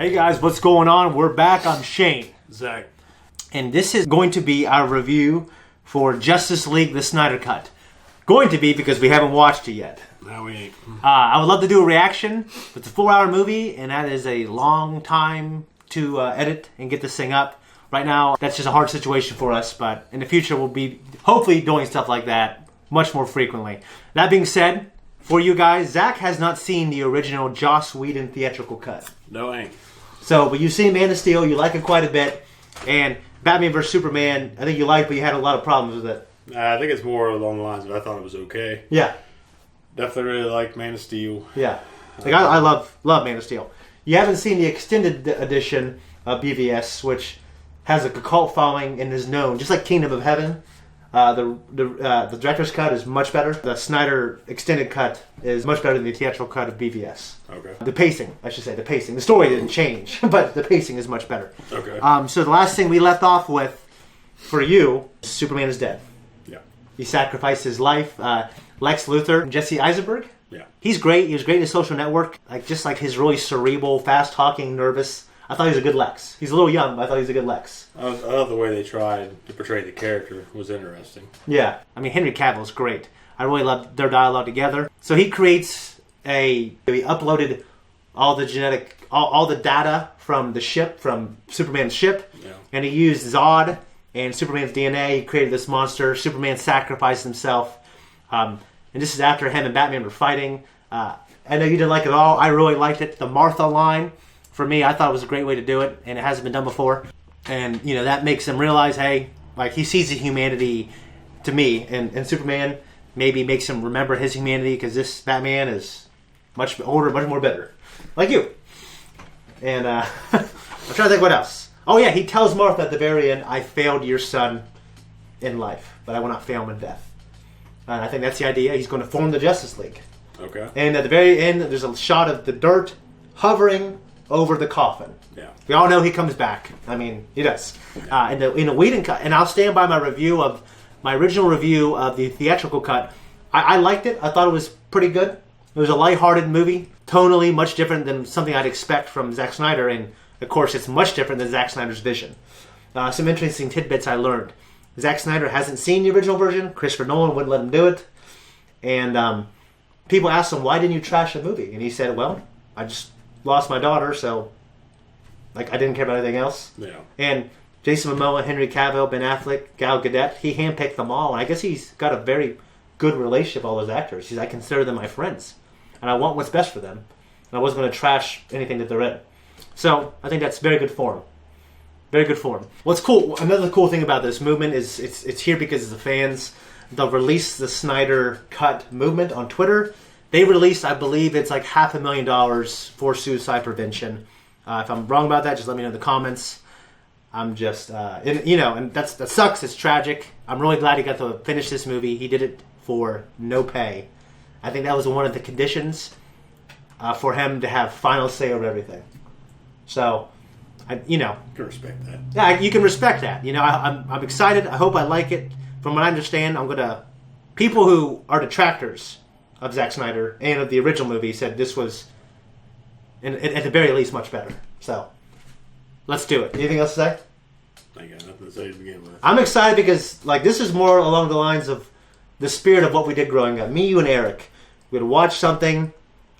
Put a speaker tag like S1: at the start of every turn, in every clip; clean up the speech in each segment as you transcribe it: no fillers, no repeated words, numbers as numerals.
S1: Hey guys, what's going on? We're back. I'm Shane.
S2: Zack.
S1: And this is going to be our review for Justice League The Snyder Cut. Going to be because we haven't watched it yet.
S2: No, we ain't.
S1: I would love to do a reaction. It's a 4-hour movie, and that is a long time to edit and get this thing up. Right now, that's just a hard situation for us, but in the future, we'll be hopefully doing stuff like that much more frequently. That being said, for you guys, Zach has not seen the original Joss Whedon theatrical cut.
S2: No, I ain't.
S1: So, but you've seen Man of Steel, you like it quite a bit, and Batman vs. Superman, I think you liked, but you had a lot of problems with it.
S2: I think it's more along the lines of I thought it was okay.
S1: Yeah.
S2: Definitely really like Man of Steel.
S1: Yeah. Like I love Man of Steel. You haven't seen the extended edition of BVS, which has a cult following and is known, just like Kingdom of Heaven. The director's cut is much better. The Snyder extended cut is much better than the theatrical cut of BVS.
S2: Okay.
S1: The pacing, I should say, the pacing. The story didn't change, but the pacing is much better.
S2: Okay.
S1: So the last thing we left off with, for you, Superman is dead.
S2: Yeah.
S1: He sacrificed his life. Lex Luthor, Jesse Eisenberg.
S2: Yeah.
S1: He's great. He was great in The Social Network. Just like his really cerebral, fast-talking, nervous. I thought he was a good Lex. He's a little young, but I thought he was a good Lex.
S2: I love the way they tried to portray the character. It was interesting.
S1: Yeah. I mean, Henry Cavill's great. I really loved their dialogue together. So he creates he uploaded all the all the data from the ship, from Superman's ship,
S2: Yeah.
S1: and he used Zod and Superman's DNA. He created this monster. Superman sacrificed himself. And this is after him and Batman were fighting. I know you didn't like it at all. I really liked it. The Martha line, for me, I thought it was a great way to do it, and it hasn't been done before. And, you know, that makes him realize, hey, like, he sees the humanity to me, and Superman maybe makes him remember his humanity, because this Batman is much older, much more bitter. Like you. And, I'm trying to think what else. Oh, yeah, he tells Martha at the very end, I failed your son in life, but I will not fail him in death. And I think that's the idea. He's going to form the Justice League.
S2: Okay.
S1: And at the very end, there's a shot of the dirt hovering over the coffin.
S2: Yeah.
S1: We all know he comes back. I mean, he does. In the Whedon cut, and I'll stand by my original review of the theatrical cut. I liked it. I thought it was pretty good. It was a lighthearted movie, tonally much different than something I'd expect from Zack Snyder, and of course, it's much different than Zack Snyder's vision. Some interesting tidbits I learned. Zack Snyder hasn't seen the original version. Christopher Nolan wouldn't let him do it. And people asked him, why didn't you trash the movie? And he said, well, I just lost my daughter, so I didn't care about anything else.
S2: Yeah.
S1: And Jason Momoa, Henry Cavill, Ben Affleck, Gal Gadot, he handpicked them all. And I guess he's got a very good relationship with all those actors. I consider them my friends. And I want what's best for them. And I wasn't going to trash anything that they're in. So I think that's very good form. Very good form. What's cool, another cool thing about this movement is it's here because of the fans. They'll release the Snyder Cut movement on Twitter. They released, I believe, it's like $500,000 for suicide prevention. If I'm wrong about that, just let me know in the comments. I'm just, and that sucks. It's tragic. I'm really glad he got to finish this movie. He did it for no pay. I think that was one of the conditions for him to have final say over everything. So, you can
S2: respect that.
S1: Yeah, you can respect that. I'm excited. I hope I like it. From what I understand, people who are detractors of Zack Snyder and of the original movie said this was, at the very least, much better. So, let's do it. Anything else to say?
S2: I got nothing to say to begin with.
S1: I'm excited because, this is more along the lines of the spirit of what we did growing up. Me, you, and Eric. We'd watch something,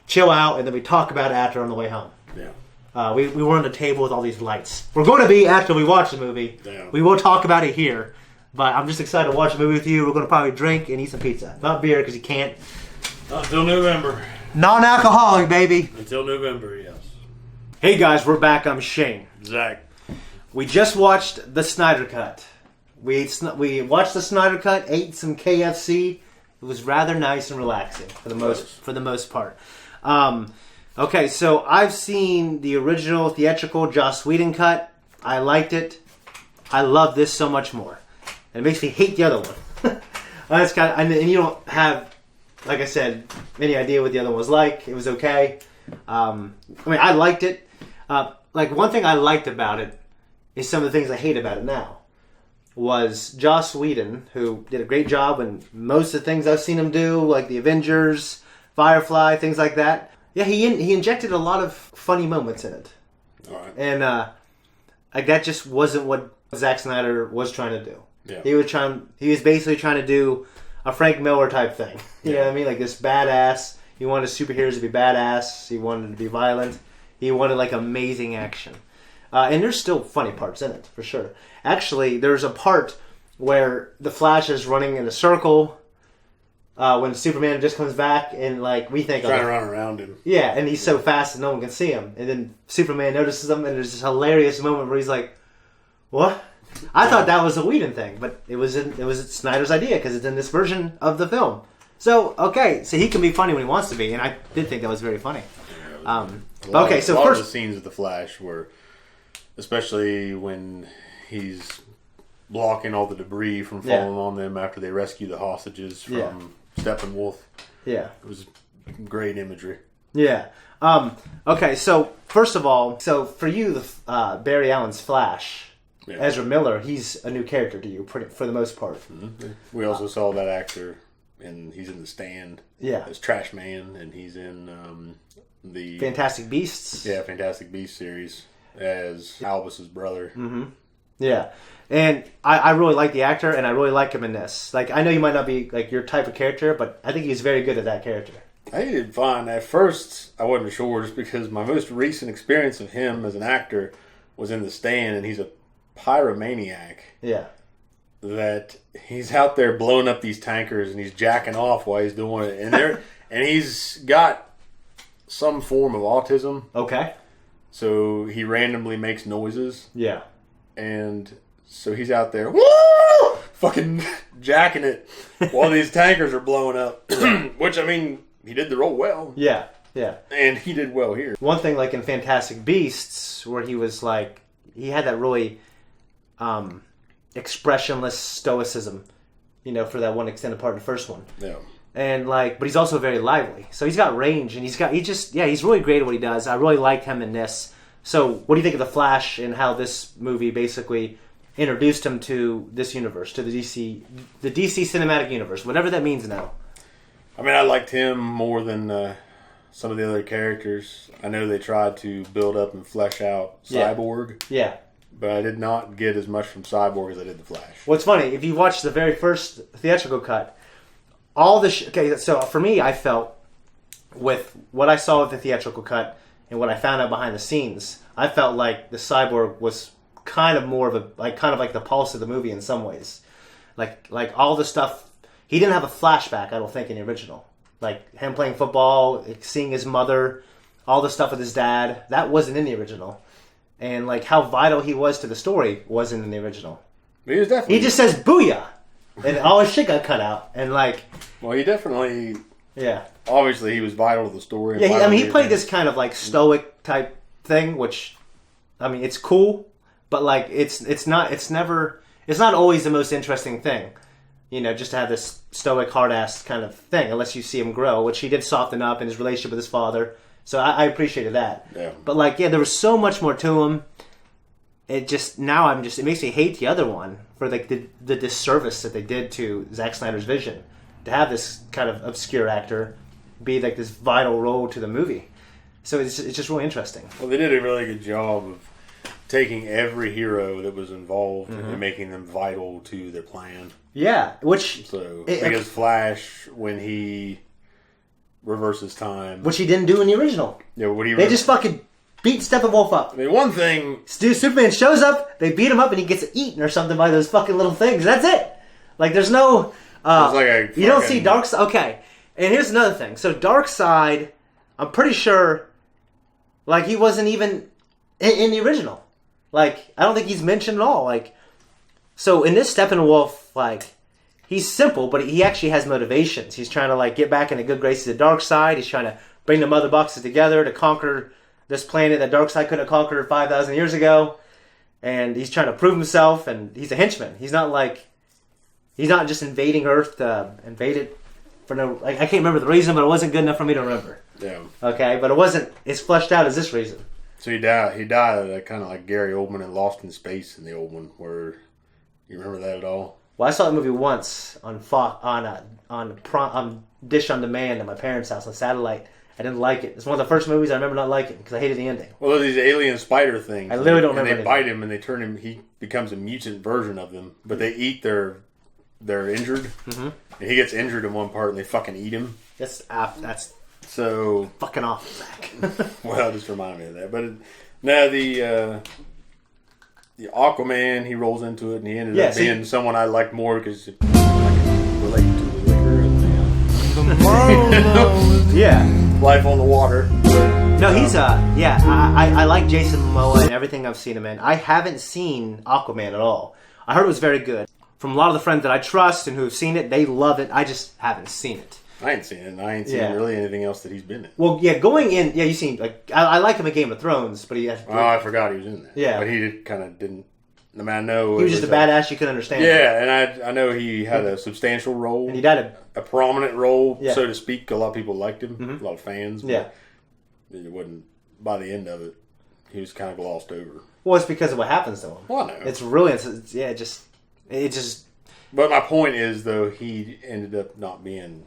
S1: chill out, and then we talk about it after on the way home.
S2: Yeah.
S1: We were on the table with all these lights. We're going to be after we watch the movie.
S2: Yeah.
S1: We will talk about it here. But I'm just excited to watch the movie with you. We're going to probably drink and eat some pizza. Not beer because you can't.
S2: Not until November.
S1: Non-alcoholic, baby.
S2: Until November, yes.
S1: Hey guys, we're back. I'm Shane.
S2: Zach.
S1: We just watched the Snyder Cut. We watched the Snyder Cut, ate some KFC. It was rather nice and relaxing for the most part. Okay, so I've seen the original theatrical Joss Whedon cut. I liked it. I love this so much more. And it makes me hate the other one. And you don't have, like I said, any idea what the other one was like. It was okay. I liked it. One thing I liked about it is some of the things I hate about it now. Was Joss Whedon, who did a great job in most of the things I've seen him do, like the Avengers, Firefly, things like that. Yeah, he injected a lot of funny moments in it.
S2: All right.
S1: And like that just wasn't what Zack Snyder was trying to do.
S2: Yeah.
S1: He was basically trying to do a Frank Miller type thing. You know what I mean? Like this badass. He wanted superheroes to be badass. He wanted to be violent. He wanted like amazing action. And there's still funny parts in it, for sure. Actually, there's a part where the Flash is running in a circle when Superman just comes back, and like we think
S2: trying to run around him.
S1: Yeah, and he's so fast that no one can see him. And then Superman notices him, and there's this hilarious moment where he's like, "What?" I thought that was a Whedon thing, but it was Snyder's idea because it's in this version of the film. So okay, so he can be funny when he wants to be, and I did think that was very funny.
S2: A
S1: So
S2: lot
S1: first,
S2: of the scenes of the Flash were, especially when he's blocking all the debris from falling on them after they rescue the hostages from Steppenwolf. Yeah, it was great imagery.
S1: Yeah. Okay, so first of all, so for you, the Barry Allen's Flash, Ezra Miller, he's a new character to you for the most part.
S2: Mm-hmm. We also saw that actor, and he's in The Stand.
S1: Yeah,
S2: as Trash Man, and he's in the
S1: Fantastic Beasts.
S2: Yeah, Fantastic Beasts series as Albus's brother.
S1: Mm-hmm. Yeah, and I really like the actor, and I really like him in this. Like, I know you might not be like your type of character, but I think he's very good at that character.
S2: I did fine. At first, I wasn't sure just because my most recent experience of him as an actor was in The Stand, and he's a pyromaniac.
S1: Yeah.
S2: That he's out there blowing up these tankers and he's jacking off while he's doing it. And and he's got some form of autism.
S1: Okay.
S2: So he randomly makes noises.
S1: Yeah.
S2: And so he's out there, woo! Fucking jacking it while these tankers are blowing up. Which, I mean, he did the role well.
S1: Yeah, yeah.
S2: And he did well here.
S1: One thing, like in Fantastic Beasts, where he was like, he had that really expressionless stoicism, you know, for that one extended part of the first one.
S2: Yeah.
S1: And like, but he's also very lively. So he's got range, and he's really great at what he does. I really liked him in this. So what do you think of The Flash and how this movie basically introduced him to this universe, to the DC cinematic universe, whatever that means now?
S2: I mean, I liked him more than some of the other characters. I know they tried to build up and flesh out Cyborg.
S1: Yeah.
S2: But I did not get as much from Cyborg as I did The Flash.
S1: What's funny, if you watch the very first theatrical cut, all the okay, so for me, I felt with what I saw with the theatrical cut and what I found out behind the scenes, I felt like the Cyborg was kind of like the pulse of the movie in some ways. Like all the stuff, he didn't have a flashback, I don't think, in the original. Like him playing football, seeing his mother, all the stuff with his dad, that wasn't in the original. And like how vital he was to the story wasn't in the original.
S2: He was definitely.
S1: He just says "booyah," and all his shit got cut out. And like,
S2: well, he definitely.
S1: Yeah.
S2: Obviously, he was vital to the story.
S1: Yeah, he played this kind of like stoic type thing, which, I mean, it's cool, but like it's not always the most interesting thing, you know, just to have this stoic hard ass kind of thing, unless you see him grow, which he did soften up in his relationship with his father. So I appreciated that.
S2: Yeah.
S1: But like, yeah, there was so much more to him. It makes me hate the other one for like the disservice that they did to Zack Snyder's vision. To have this kind of obscure actor be like this vital role to the movie. So it's just really interesting.
S2: Well, they did a really good job of taking every hero that was involved and making them vital to their plan.
S1: Yeah,
S2: because Flash, when he reverses time,
S1: which he didn't do in the original.
S2: Yeah,
S1: they just fucking beat Steppenwolf up.
S2: I mean, one thing,
S1: Superman shows up, they beat him up, and he gets eaten or something by those fucking little things. That's it. Like, there's no. You don't see Darkseid. Okay, and here's another thing. So Darkseid, I'm pretty sure, like, he wasn't even in the original. Like, I don't think he's mentioned at all. Like, so in this Steppenwolf, like, he's simple, but he actually has motivations. He's trying to like get back into good graces of Darkseid. He's trying to bring the mother boxes together to conquer this planet that Darkseid couldn't have conquered 5,000 years ago. And he's trying to prove himself, and he's a henchman. He's not just invading Earth to invade it for no. I can't remember the reason, but it wasn't good enough for me to remember.
S2: Yeah.
S1: Okay, but it wasn't as fleshed out as this reason.
S2: So he died kind of like Gary Oldman in Lost in Space in the old one. Where you remember that at all?
S1: Well, I saw that movie once on Dish on Demand at my parents' house on satellite, I didn't like it. It's one of the first movies I remember not liking because I hated the ending.
S2: Well, these alien spider things.
S1: I literally don't remember.
S2: And they bite him and they turn him. He becomes a mutant version of them. But they eat their injured. Mm-hmm. And he gets injured in one part and they fucking eat him.
S1: That's
S2: so
S1: fucking awful, Zach.
S2: Well, it just reminded me of that. But no, the Aquaman, he rolls into it and he ended up being someone I liked more because I can relate to the liquor and
S1: yeah,
S2: life on the water. But,
S1: no, he's I like Jason Momoa and everything I've seen him in. I haven't seen Aquaman at all. I heard it was very good. From a lot of the friends that I trust and who've seen it, they love it. I just haven't seen it.
S2: I ain't seen it. And I ain't seen really anything else that he's been in.
S1: Well, yeah, going in, you seen like I like him in Game of Thrones, but he.
S2: I forgot he was in that.
S1: Yeah,
S2: but he kind of didn't. I mean, I know
S1: he was just a badass you could understand.
S2: Yeah, and I know he had a substantial role,
S1: and he died
S2: a prominent role, so to speak. A lot of people liked him,
S1: mm-hmm.
S2: a lot of fans.
S1: Yeah,
S2: but it wasn't. By the end of it, he was kind of glossed over.
S1: Well, it's because of what happens to him.
S2: Well, I know.
S1: It's really, it just.
S2: But my point is, though, he ended up not being.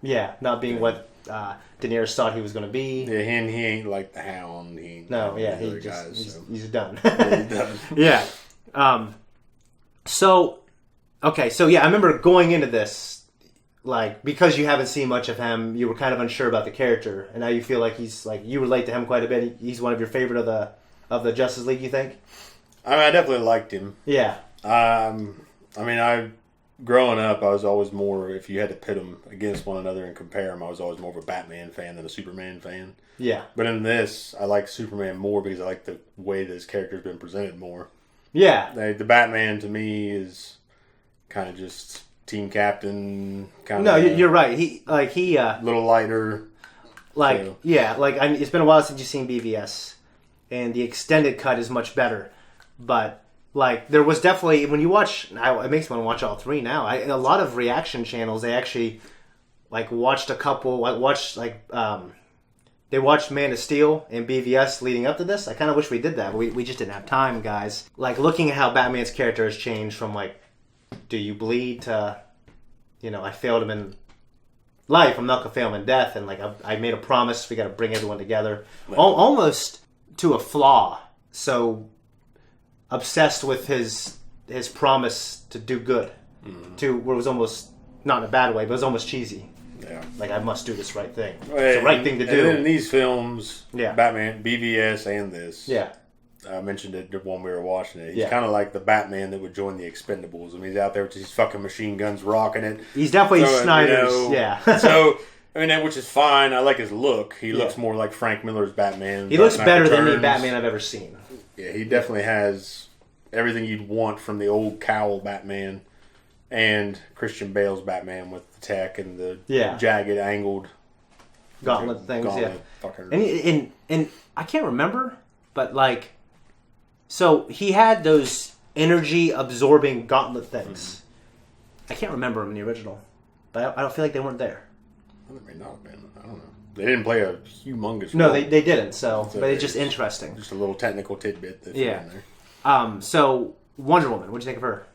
S1: Yeah, not being what Daenerys thought he was going to be.
S2: Yeah, and he ain't like the Hound. He's done.
S1: Yeah, he's done.
S2: Yeah.
S1: So I remember going into this, like, because you haven't seen much of him, you were kind of unsure about the character, and now you feel like he's, like, you relate to him quite a bit. He's one of your favorite of the Justice League, you think?
S2: I mean, I definitely liked him.
S1: Yeah.
S2: Growing up, I was always more, if you had to pit them against one another and compare them, I was always more of a Batman fan than a Superman fan.
S1: Yeah.
S2: But in this, I like Superman more because I like the way this character's been presented more.
S1: Yeah.
S2: The Batman, to me, is kind of just team captain.
S1: No, you're right. He
S2: little lighter.
S1: It's been a while since you've seen BVS, and the extended cut is much better. But like, there was definitely, when you watch, it makes me want to watch all three now. A lot of reaction channels, they actually watched a couple. They watched Man of Steel and BVS leading up to this. I kind of wish we did that, but we just didn't have time, guys. Like, looking at how Batman's character has changed from, like, do you bleed to, I failed him in life, I'm not going to fail him in death, and, like, I made a promise, we got to bring everyone together. Right. Almost to a flaw. So obsessed with his promise to do good. Mm-hmm. To where it was almost, not in a bad way, but it was almost cheesy. Yeah. Like, I must do this right thing. It's the right thing to do.
S2: And in these films, Batman, BVS, and this, I mentioned it when we were watching it. He's kind of like the Batman that would join the Expendables. I mean, he's out there with his fucking machine guns rocking it.
S1: He's definitely Snyder's,
S2: So, I mean, which is fine. I like his look. He looks more like Frank Miller's Batman.
S1: He looks better than any Batman I've ever seen.
S2: Yeah, he definitely has everything you'd want from the old cowl Batman and Christian Bale's Batman with the tech and the jagged, angled
S1: gauntlet things. And I can't remember, but like, so he had those energy absorbing gauntlet things. Mm-hmm. I can't remember them in the original, but I don't feel like they weren't there.
S2: Well, they may not have been. I don't know. They didn't play a humongous
S1: role. No,
S2: they
S1: didn't. So but it's just interesting.
S2: Just a little technical tidbit. That's in there.
S1: So Wonder Woman, what'd you think of her?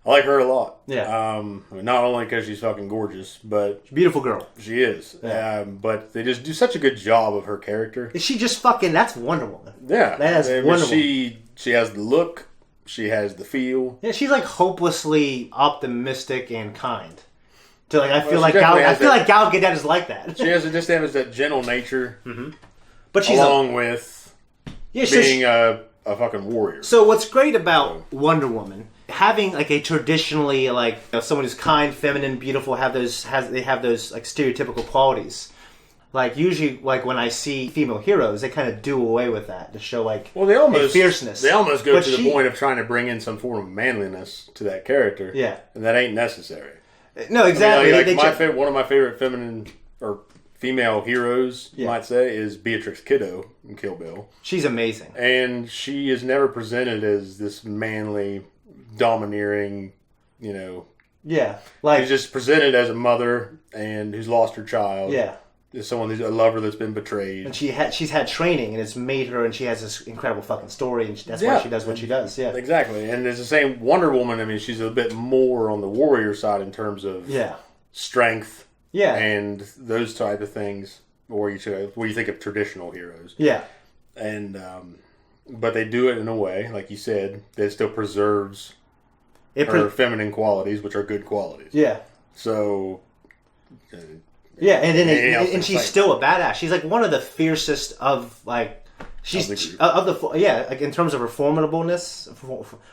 S2: I like her a lot.
S1: Yeah.
S2: Not only because she's fucking gorgeous, but
S1: she's a beautiful girl.
S2: She is. Yeah. But they just do such a good job of her character.
S1: Is she just fucking? That's Wonder Woman.
S2: Yeah.
S1: That's Wonder Woman.
S2: She has the look. She has the feel.
S1: Yeah, she's like hopelessly optimistic and kind. So like, I feel like Gal Gadot is like that.
S2: She has that gentle nature.
S1: Mm-hmm. But she's
S2: with being a fucking warrior.
S1: So what's great about Wonder Woman, having like a traditionally like someone who's kind, feminine, beautiful, have those like stereotypical qualities. Like usually, like when I see female heroes, they kind of do away with that to show like a fierceness.
S2: They almost go to the point of trying to bring in some form of manliness to that character.
S1: Yeah,
S2: and that ain't necessary.
S1: No, exactly.
S2: I mean, one of my favorite feminine or female heroes, you might say, is Beatrix Kiddo in Kill Bill.
S1: She's amazing,
S2: and she is never presented as this manly, domineering,
S1: Yeah, like
S2: she's just presented as a mother and who's lost her child.
S1: Yeah.
S2: Is someone who's a lover that's been betrayed,
S1: and she's had training, and it's made her, and she has this incredible fucking story, and that's why she does what she does. Yeah,
S2: exactly. And it's the same Wonder Woman. I mean, she's a bit more on the warrior side in terms of strength, and those type of things. where you think of traditional heroes.
S1: Yeah.
S2: And but they do it in a way, like you said, that still preserves her feminine qualities, which are good qualities.
S1: Yeah.
S2: So.
S1: Yeah, and then and she's still a badass. She's like one of the fiercest of like. She's of the like in terms of her formidableness,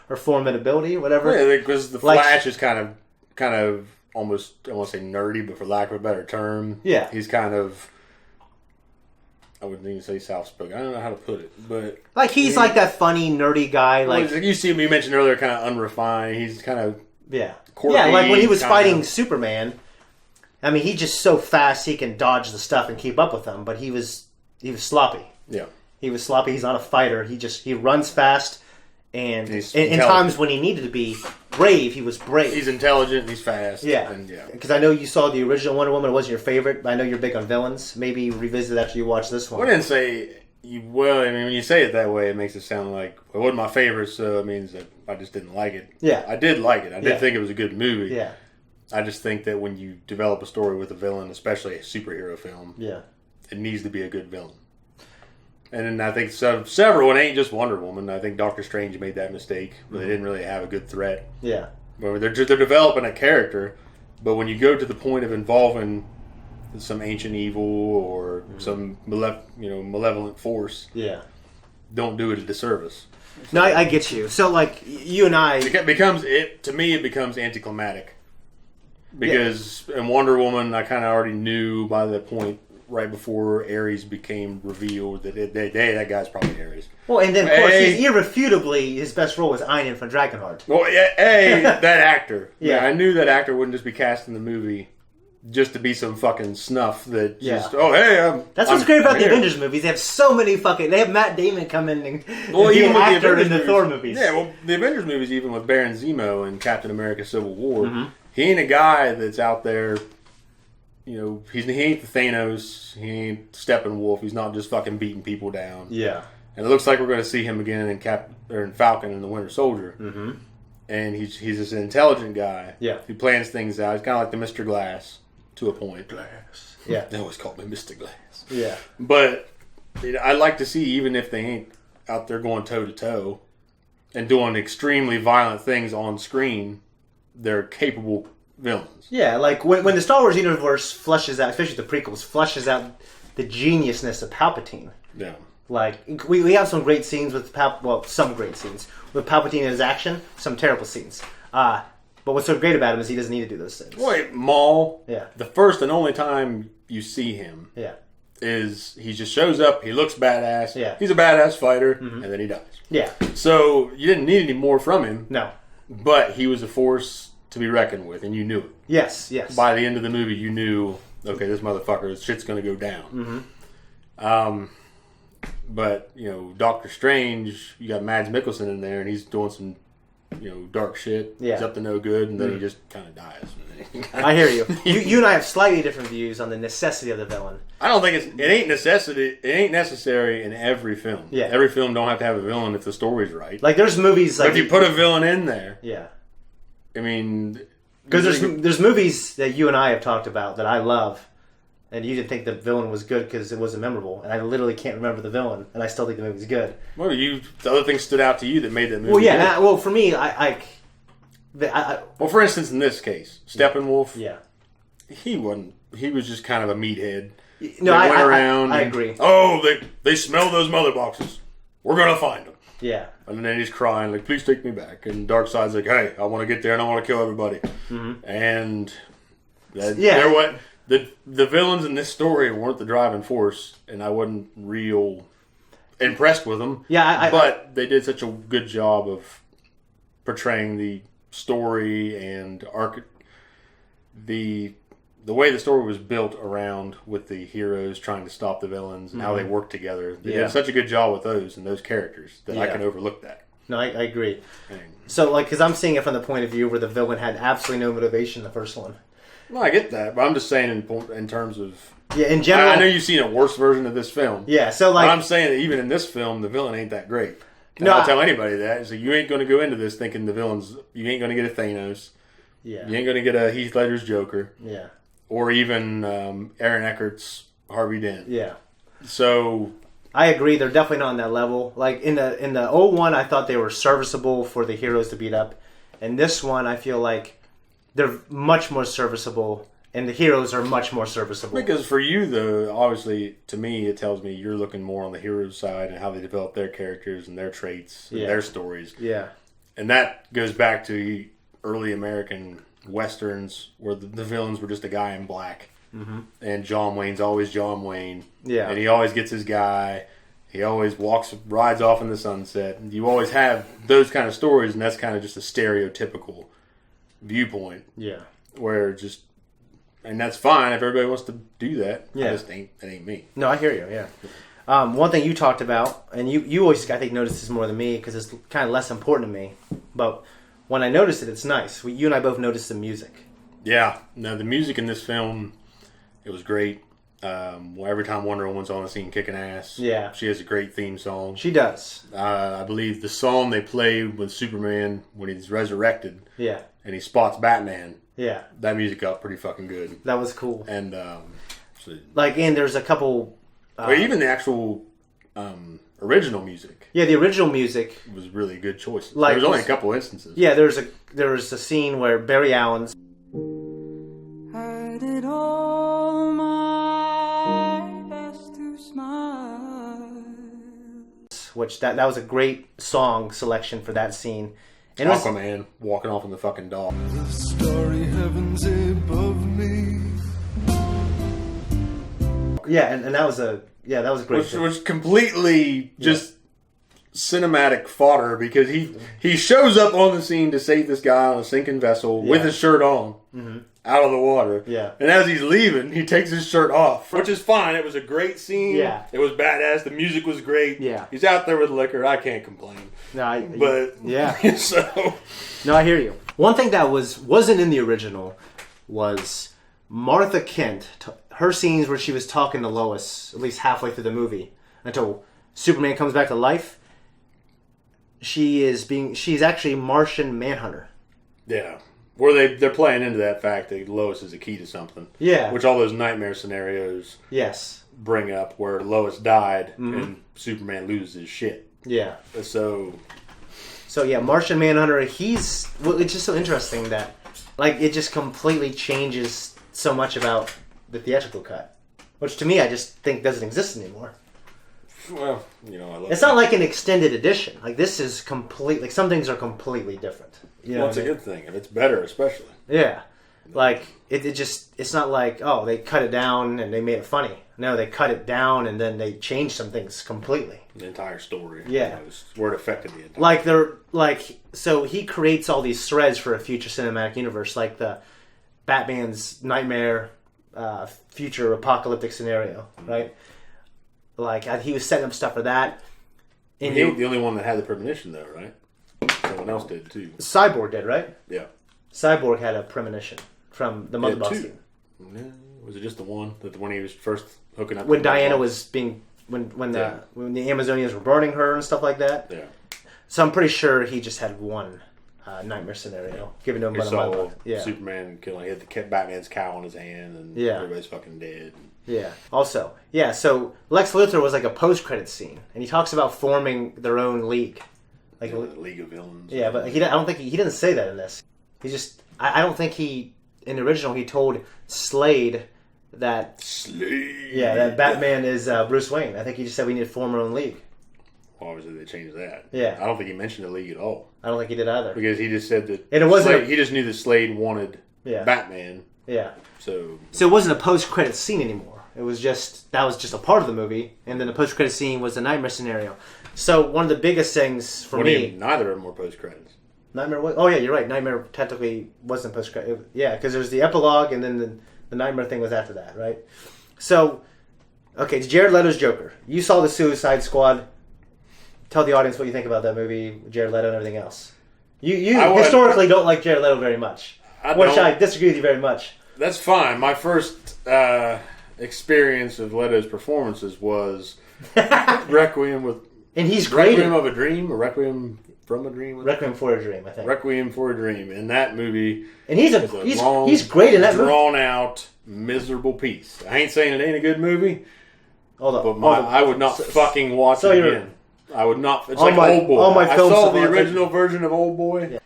S1: her formidability, whatever.
S2: Yeah, because the Flash is kind of almost, I won't say nerdy, but for lack of a better term,
S1: yeah,
S2: he's kind of, I wouldn't even say soft spoken. I don't know how to put it, but
S1: like he's like that funny nerdy guy. Like
S2: you see him, you mentioned earlier, kind of unrefined. He's kind of quirky,
S1: like when he was fighting Superman. I mean, he's just so fast he can dodge the stuff and keep up with them, but he was sloppy.
S2: Yeah.
S1: He was sloppy. He's not a fighter. He runs fast, and in times when he needed to be brave, he was brave.
S2: He's intelligent. He's fast.
S1: Yeah, because I know you saw the original Wonder Woman. It wasn't your favorite, but I know you're big on villains. Maybe revisit after you watch this one.
S2: I didn't say you. Well, I mean, when you say it that way, it makes it sound like it wasn't my favorite, so it means that I just didn't like it.
S1: Yeah,
S2: I did like it. I did think it was a good movie.
S1: Yeah,
S2: I just think that when you develop a story with a villain, especially a superhero film, it needs to be a good villain. And then I think several, it ain't just Wonder Woman. I think Doctor Strange made that mistake, where they didn't really have a good threat.
S1: Yeah.
S2: Where they're developing a character, but when you go to the point of involving some ancient evil or some malevolent force, don't do it a disservice.
S1: No, I get you. So, like, you and I...
S2: It becomes anticlimactic. Because in Wonder Woman, I kind of already knew by that point, right before Ares became revealed, that guy's probably Ares.
S1: Well, and then, of course, irrefutably, his best role was Einan from Dragonheart.
S2: Well, that actor. Yeah, I knew that actor wouldn't just be cast in the movie just to be some fucking snuff that just,
S1: That's what's great about the Avengers movies. They have so many they have Matt Damon come in and be an actor in the Thor movies.
S2: Yeah, well, the Avengers movies, even with Baron Zemo and Captain America Civil War, he ain't a guy that's out there. You know, he ain't the Thanos. He ain't Steppenwolf. He's not just fucking beating people down.
S1: Yeah.
S2: And it looks like we're going to see him again in Falcon and the Winter Soldier. Mm-hmm. And he's just an intelligent guy.
S1: Yeah.
S2: Who plans things out. He's kind of like the Mr. Glass to a point.
S1: Glass. Yeah.
S2: They always call me Mr. Glass.
S1: Yeah.
S2: But I'd like to see, even if they ain't out there going toe to toe and doing extremely violent things on screen, they're capable villains.
S1: Yeah, like when the Star Wars universe flushes out, especially the prequels, flushes out the geniusness of Palpatine.
S2: Yeah.
S1: Like, we have some great scenes with some great scenes with Palpatine in his action, some terrible scenes. But what's so great about him is he doesn't need to do those things.
S2: Wait, Maul,
S1: yeah.
S2: The first and only time you see him is he just shows up, he looks badass, he's a badass fighter, and then he dies.
S1: Yeah.
S2: So you didn't need any more from him.
S1: No.
S2: But he was a force to be reckoned with, and you knew it.
S1: Yes.
S2: By the end of the movie, you knew, okay, this motherfucker, shit's going to go down. Mm-hmm. But, Doctor Strange, you got Mads Mikkelsen in there, and he's doing some, dark shit.
S1: Yeah.
S2: He's up to no good, and then he just kind of dies.
S1: I hear you. You and I have slightly different views on the necessity of the villain.
S2: I don't think it ain't necessary in every film.
S1: Yeah.
S2: Every film don't have to have a villain if the story's right.
S1: Like, there's movies like...
S2: But if you put a villain in there...
S1: Yeah.
S2: I mean...
S1: Because there's movies that you and I have talked about that I love, and you didn't think the villain was good because it wasn't memorable, and I literally can't remember the villain, and I still think the movie's good.
S2: Well, the other thing stood out to you that made that movie
S1: good. For me,
S2: for instance, in this case, Steppenwolf, he was just kind of a meathead.
S1: No,
S2: went around.
S1: I agree.
S2: They smell those mother boxes. We're going to find them.
S1: Yeah.
S2: And then he's crying, like, please take me back. And Darkseid's like, hey, I want to get there and I want to kill everybody. Mm-hmm. And the villains in this story weren't the driving force, and I wasn't real impressed with them.
S1: Yeah,
S2: but they did such a good job of portraying the story and the way the story was built around with the heroes trying to stop the villains and how they work together. They did such a good job with those and those characters that I can overlook that.
S1: No, I agree. So, because I'm seeing it from the point of view where the villain had absolutely no motivation in the first one.
S2: Well, I get that, but I'm just saying in terms of...
S1: Yeah, in general...
S2: I know you've seen a worse version of this film.
S1: Yeah, so like...
S2: But I'm saying that even in this film, the villain ain't that great. And I'll tell anybody that. So you ain't going to go into this thinking the villains... You ain't going to get a Thanos.
S1: Yeah.
S2: You ain't going to get a Heath Ledger's Joker.
S1: Yeah.
S2: Or even Aaron Eckhart's Harvey Dent.
S1: Yeah.
S2: So
S1: I agree. They're definitely not on that level. Like in the old one, I thought they were serviceable for the heroes to beat up. In this one, I feel like they're much more serviceable, and the heroes are much more serviceable.
S2: Because for you, though, obviously, to me, it tells me you're looking more on the hero's side and how they develop their characters and their traits and their stories.
S1: Yeah.
S2: And that goes back to early American Westerns where the villains were just a guy in black. Mm-hmm. And John Wayne's always John Wayne.
S1: Yeah.
S2: And he always gets his guy. He always rides off in the sunset. And you always have those kind of stories, and that's kind of just a stereotypical viewpoint.
S1: Yeah.
S2: Where just, and that's fine if everybody wants to do that.
S1: Yeah.
S2: That ain't me.
S1: No, I hear you, yeah. One thing you talked about, and you always, I think, notice this more than me because it's kind of less important to me. But when I notice it, it's nice. You and I both noticed the music.
S2: Yeah. No, the music in this film, it was great. Every time Wonder Woman's on the scene kicking ass,
S1: yeah,
S2: she has a great theme song.
S1: She does.
S2: I believe the song they play with Superman when he's resurrected,
S1: yeah,
S2: and he spots Batman,
S1: yeah,
S2: that music got pretty fucking good.
S1: That was cool.
S2: And
S1: and there's a couple,
S2: even the actual original music.
S1: Yeah, the original music
S2: was really good choices.
S1: Like,
S2: there was only a couple instances.
S1: Yeah, there was a scene where Barry Allen's. I did all my best to smile. Which that was a great song selection for that scene. And
S2: Aquaman walking off in the fucking dock.
S3: The starry heavens above me.
S1: Yeah, and that was a great.
S2: Which was completely just cinematic fodder because he shows up on the scene to save this guy on a sinking vessel with his shirt on. Mm-hmm. Out of the water.
S1: Yeah.
S2: And as he's leaving, he takes his shirt off. Which is fine. It was a great scene.
S1: Yeah.
S2: It was badass. The music was great.
S1: Yeah.
S2: He's out there with liquor. I can't complain.
S1: No,
S2: yeah. So.
S1: No, I hear you. One thing that wasn't in the original was Martha Kent. Her scenes where she was talking to Lois, at least halfway through the movie, until Superman comes back to life. She's actually Martian Manhunter.
S2: Yeah. Where they're playing into that fact that Lois is a key to something.
S1: Yeah.
S2: Which all those nightmare scenarios bring up where Lois died and Superman loses his shit.
S1: Yeah.
S2: So
S1: yeah, Martian Manhunter, it's just so interesting that it just completely changes so much about the theatrical cut. Which to me I just think doesn't exist anymore.
S2: Well, I love
S1: it's not like an extended edition. This is complete. Some things are completely different.
S2: It's a good thing, and it's better, especially.
S1: Yeah, it's not like they cut it down and they made it funny. No, they cut it down and then they changed some things completely.
S2: The entire story.
S1: Yeah,
S2: where it affected the entire.
S1: So he creates all these threads for a future cinematic universe, like the Batman's nightmare, future apocalyptic scenario, right? He was setting up stuff for that.
S2: And he was the only one that had the premonition, though, right? Someone else did, too.
S1: Cyborg did, right?
S2: Yeah.
S1: Cyborg had a premonition from the Mother Box team.
S2: Yeah. Was it just the one? When he was first hooking up?
S1: When Diana was being... When the Amazonians were burning her and stuff like that?
S2: Yeah.
S1: So I'm pretty sure he just had one nightmare scenario given to him by the Mother Box. Yeah.
S2: Superman killing... He had the Batman's cow in his hand and everybody's fucking dead.
S1: Yeah. Also, so Lex Luthor was like a post-credit scene, and he talks about forming their own league,
S2: the League of Villains.
S1: Yeah, but I don't think he didn't say that in this. He just I don't think in the original he told Slade that that Batman is Bruce Wayne. I think he just said we need to form our own league.
S2: Well, obviously they changed that.
S1: Yeah,
S2: I don't think he mentioned the league at all.
S1: I don't think he did either
S2: because he just said that.
S1: And it wasn't.
S2: He just knew that Slade wanted Batman.
S1: Yeah.
S2: So
S1: it wasn't a post-credit scene anymore. It was that was just a part of the movie, and then the post-credit scene was the nightmare scenario. So one of the biggest things for me...
S2: Neither of them were post-credits.
S1: Nightmare was... Oh yeah, you're right. Nightmare technically wasn't post-credit. Yeah, because there's the epilogue, and then the nightmare thing was after that, right? So, okay, Jared Leto's Joker. You saw the Suicide Squad. Tell the audience what you think about that movie, Jared Leto and everything else. You historically don't like Jared Leto very much. I disagree with you very much.
S2: That's fine. My first... experience of Leto's performances was Requiem with...
S1: And he's great.
S2: Requiem of a Dream or Requiem... from a Dream?
S1: Requiem for a Dream, I think.
S2: Requiem for a Dream. And that movie...
S1: And he's great in that movie.
S2: Drawn out, miserable piece. I ain't saying it ain't a good movie, but I would not fucking watch it again. I would not... It's like Old Boy. I saw the original version of Old Boy. Yeah.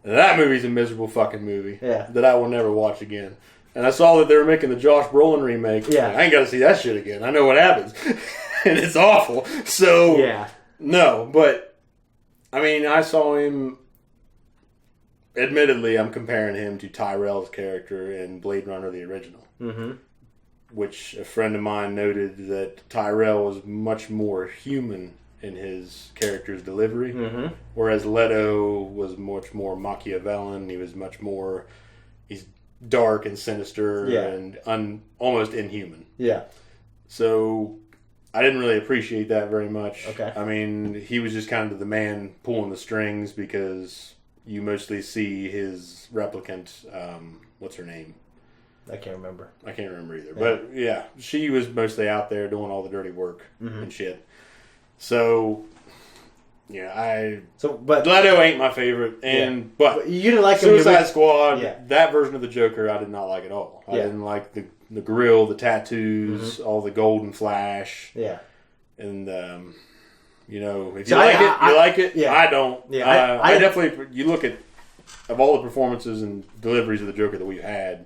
S2: And that movie's a miserable fucking movie that I will never watch again. And I saw that they were making the Josh Brolin remake. Yeah. I ain't got to see that shit again. I know what happens. And it's awful. So, no. But, I mean, I saw him... Admittedly, I'm comparing him to Tyrell's character in Blade Runner, the original. Mm-hmm. Which a friend of mine noted that Tyrell was much more human in his character's delivery. Mm-hmm. Whereas Leto was much more Machiavellian. He was much more... He's dark and sinister and almost inhuman. Yeah. So I didn't really appreciate that very much. Okay. I mean, he was just kind of the man pulling the strings because you mostly see his replicant, what's her name?
S1: I can't remember either.
S2: Yeah. But yeah, she was mostly out there doing all the dirty work and shit. So... Yeah, but Leto ain't my favorite, but
S1: you didn't like
S2: Suicide Squad. Yeah. That version of the Joker, I did not like at all. I didn't like the grill, the tattoos, all the golden flash. Yeah, and you know, if you like it. Yeah. I don't. Yeah, I definitely. You look at of all the performances and deliveries of the Joker that we've had.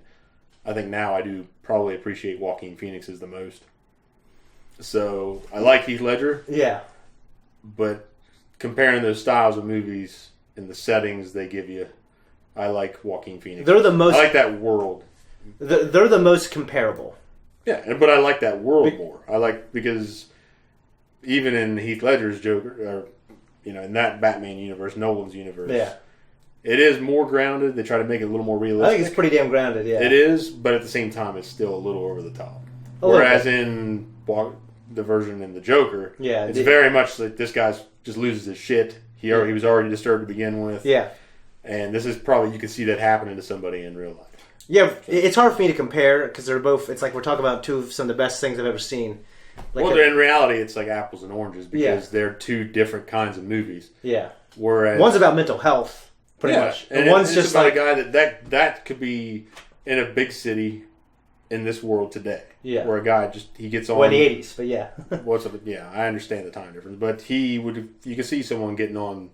S2: I think now I do probably appreciate Joaquin Phoenix's the most. So I like Heath Ledger. Yeah, but. Comparing those styles of movies and the settings they give you, I like Joaquin Phoenix. I like that world.
S1: They're the most comparable.
S2: Yeah, but I like that world more. I like because even in Heath Ledger's Joker, or in that Batman universe, Nolan's universe, it is more grounded. They try to make it a little more realistic.
S1: I think it's pretty damn grounded. Yeah,
S2: it is, but at the same time, it's still a little over the top. Whereas in the version in the Joker, it's very much like this guy's just loses his shit. He was already disturbed to begin with. Yeah. And this is probably, you can see that happening to somebody in real life.
S1: Yeah, it's hard for me to compare because they're both, it's like we're talking about two of some of the best things I've ever seen.
S2: Like in reality, it's like apples and oranges because they're two different kinds of movies. Yeah. Whereas
S1: one's about mental health, pretty much.
S2: And one's just about a guy that could be in a big city in this world today. Yeah. Where a guy he gets on...
S1: Well, in the 80s, but yeah.
S2: I understand the time difference. But you could see someone getting on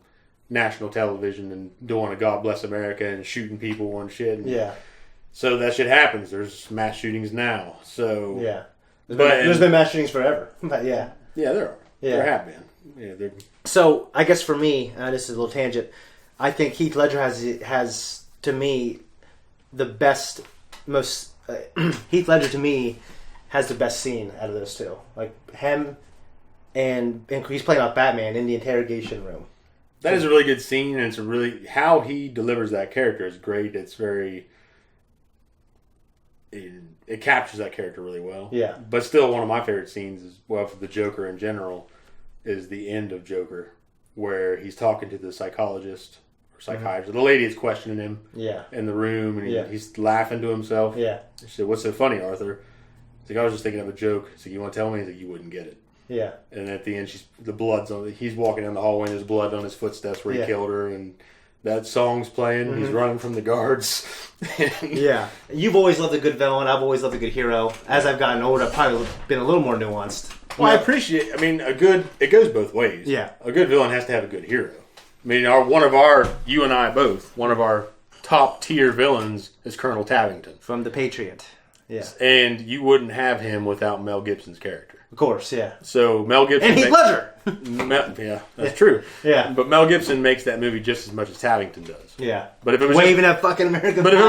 S2: national television and doing a God Bless America and shooting people and shit. And so that shit happens. There's mass shootings now. So... Yeah.
S1: There's been mass shootings forever. But yeah.
S2: Yeah, there are. Yeah. There have been. Yeah,
S1: so, I guess for me, this is a little tangent, I think Heath Ledger has to me, the best, most... Heath Ledger to me has the best scene out of those two. Like him and he's playing off Batman in the interrogation room.
S2: That is a really good scene, and it's how he delivers that character is great. It's very it captures that character really well. Yeah. But still one of my favorite scenes is for the Joker in general is the end of Joker where he's talking to the psychologist. Psychiatrist. The lady is questioning him in the room, and he's laughing to himself. Yeah. She said, "What's so funny, Arthur?" He's like, "I was just thinking of a joke." He's like, "You want to tell me?" He's like, "You wouldn't get it." Yeah. And at the end, he's walking down the hallway, and there's blood on his footsteps where he killed her, and that song's playing. Mm-hmm. He's running from the guards.
S1: Yeah. You've always loved a good villain. I've always loved a good hero. As I've gotten older, I've probably been a little more nuanced.
S2: Well, I appreciate... it goes both ways. Yeah. A good villain has to have a good hero. I mean, you and I both, one of our top tier villains is Colonel Tavington.
S1: From The Patriot. Yeah.
S2: And you wouldn't have him without Mel Gibson's character.
S1: Of course, yeah.
S2: So Mel Gibson...
S1: And Heath Ledger!
S2: Yeah, that's true. Yeah. But Mel Gibson makes that movie just as much as Tavington does. Yeah. But if it was
S1: waving at fucking American
S2: flag. If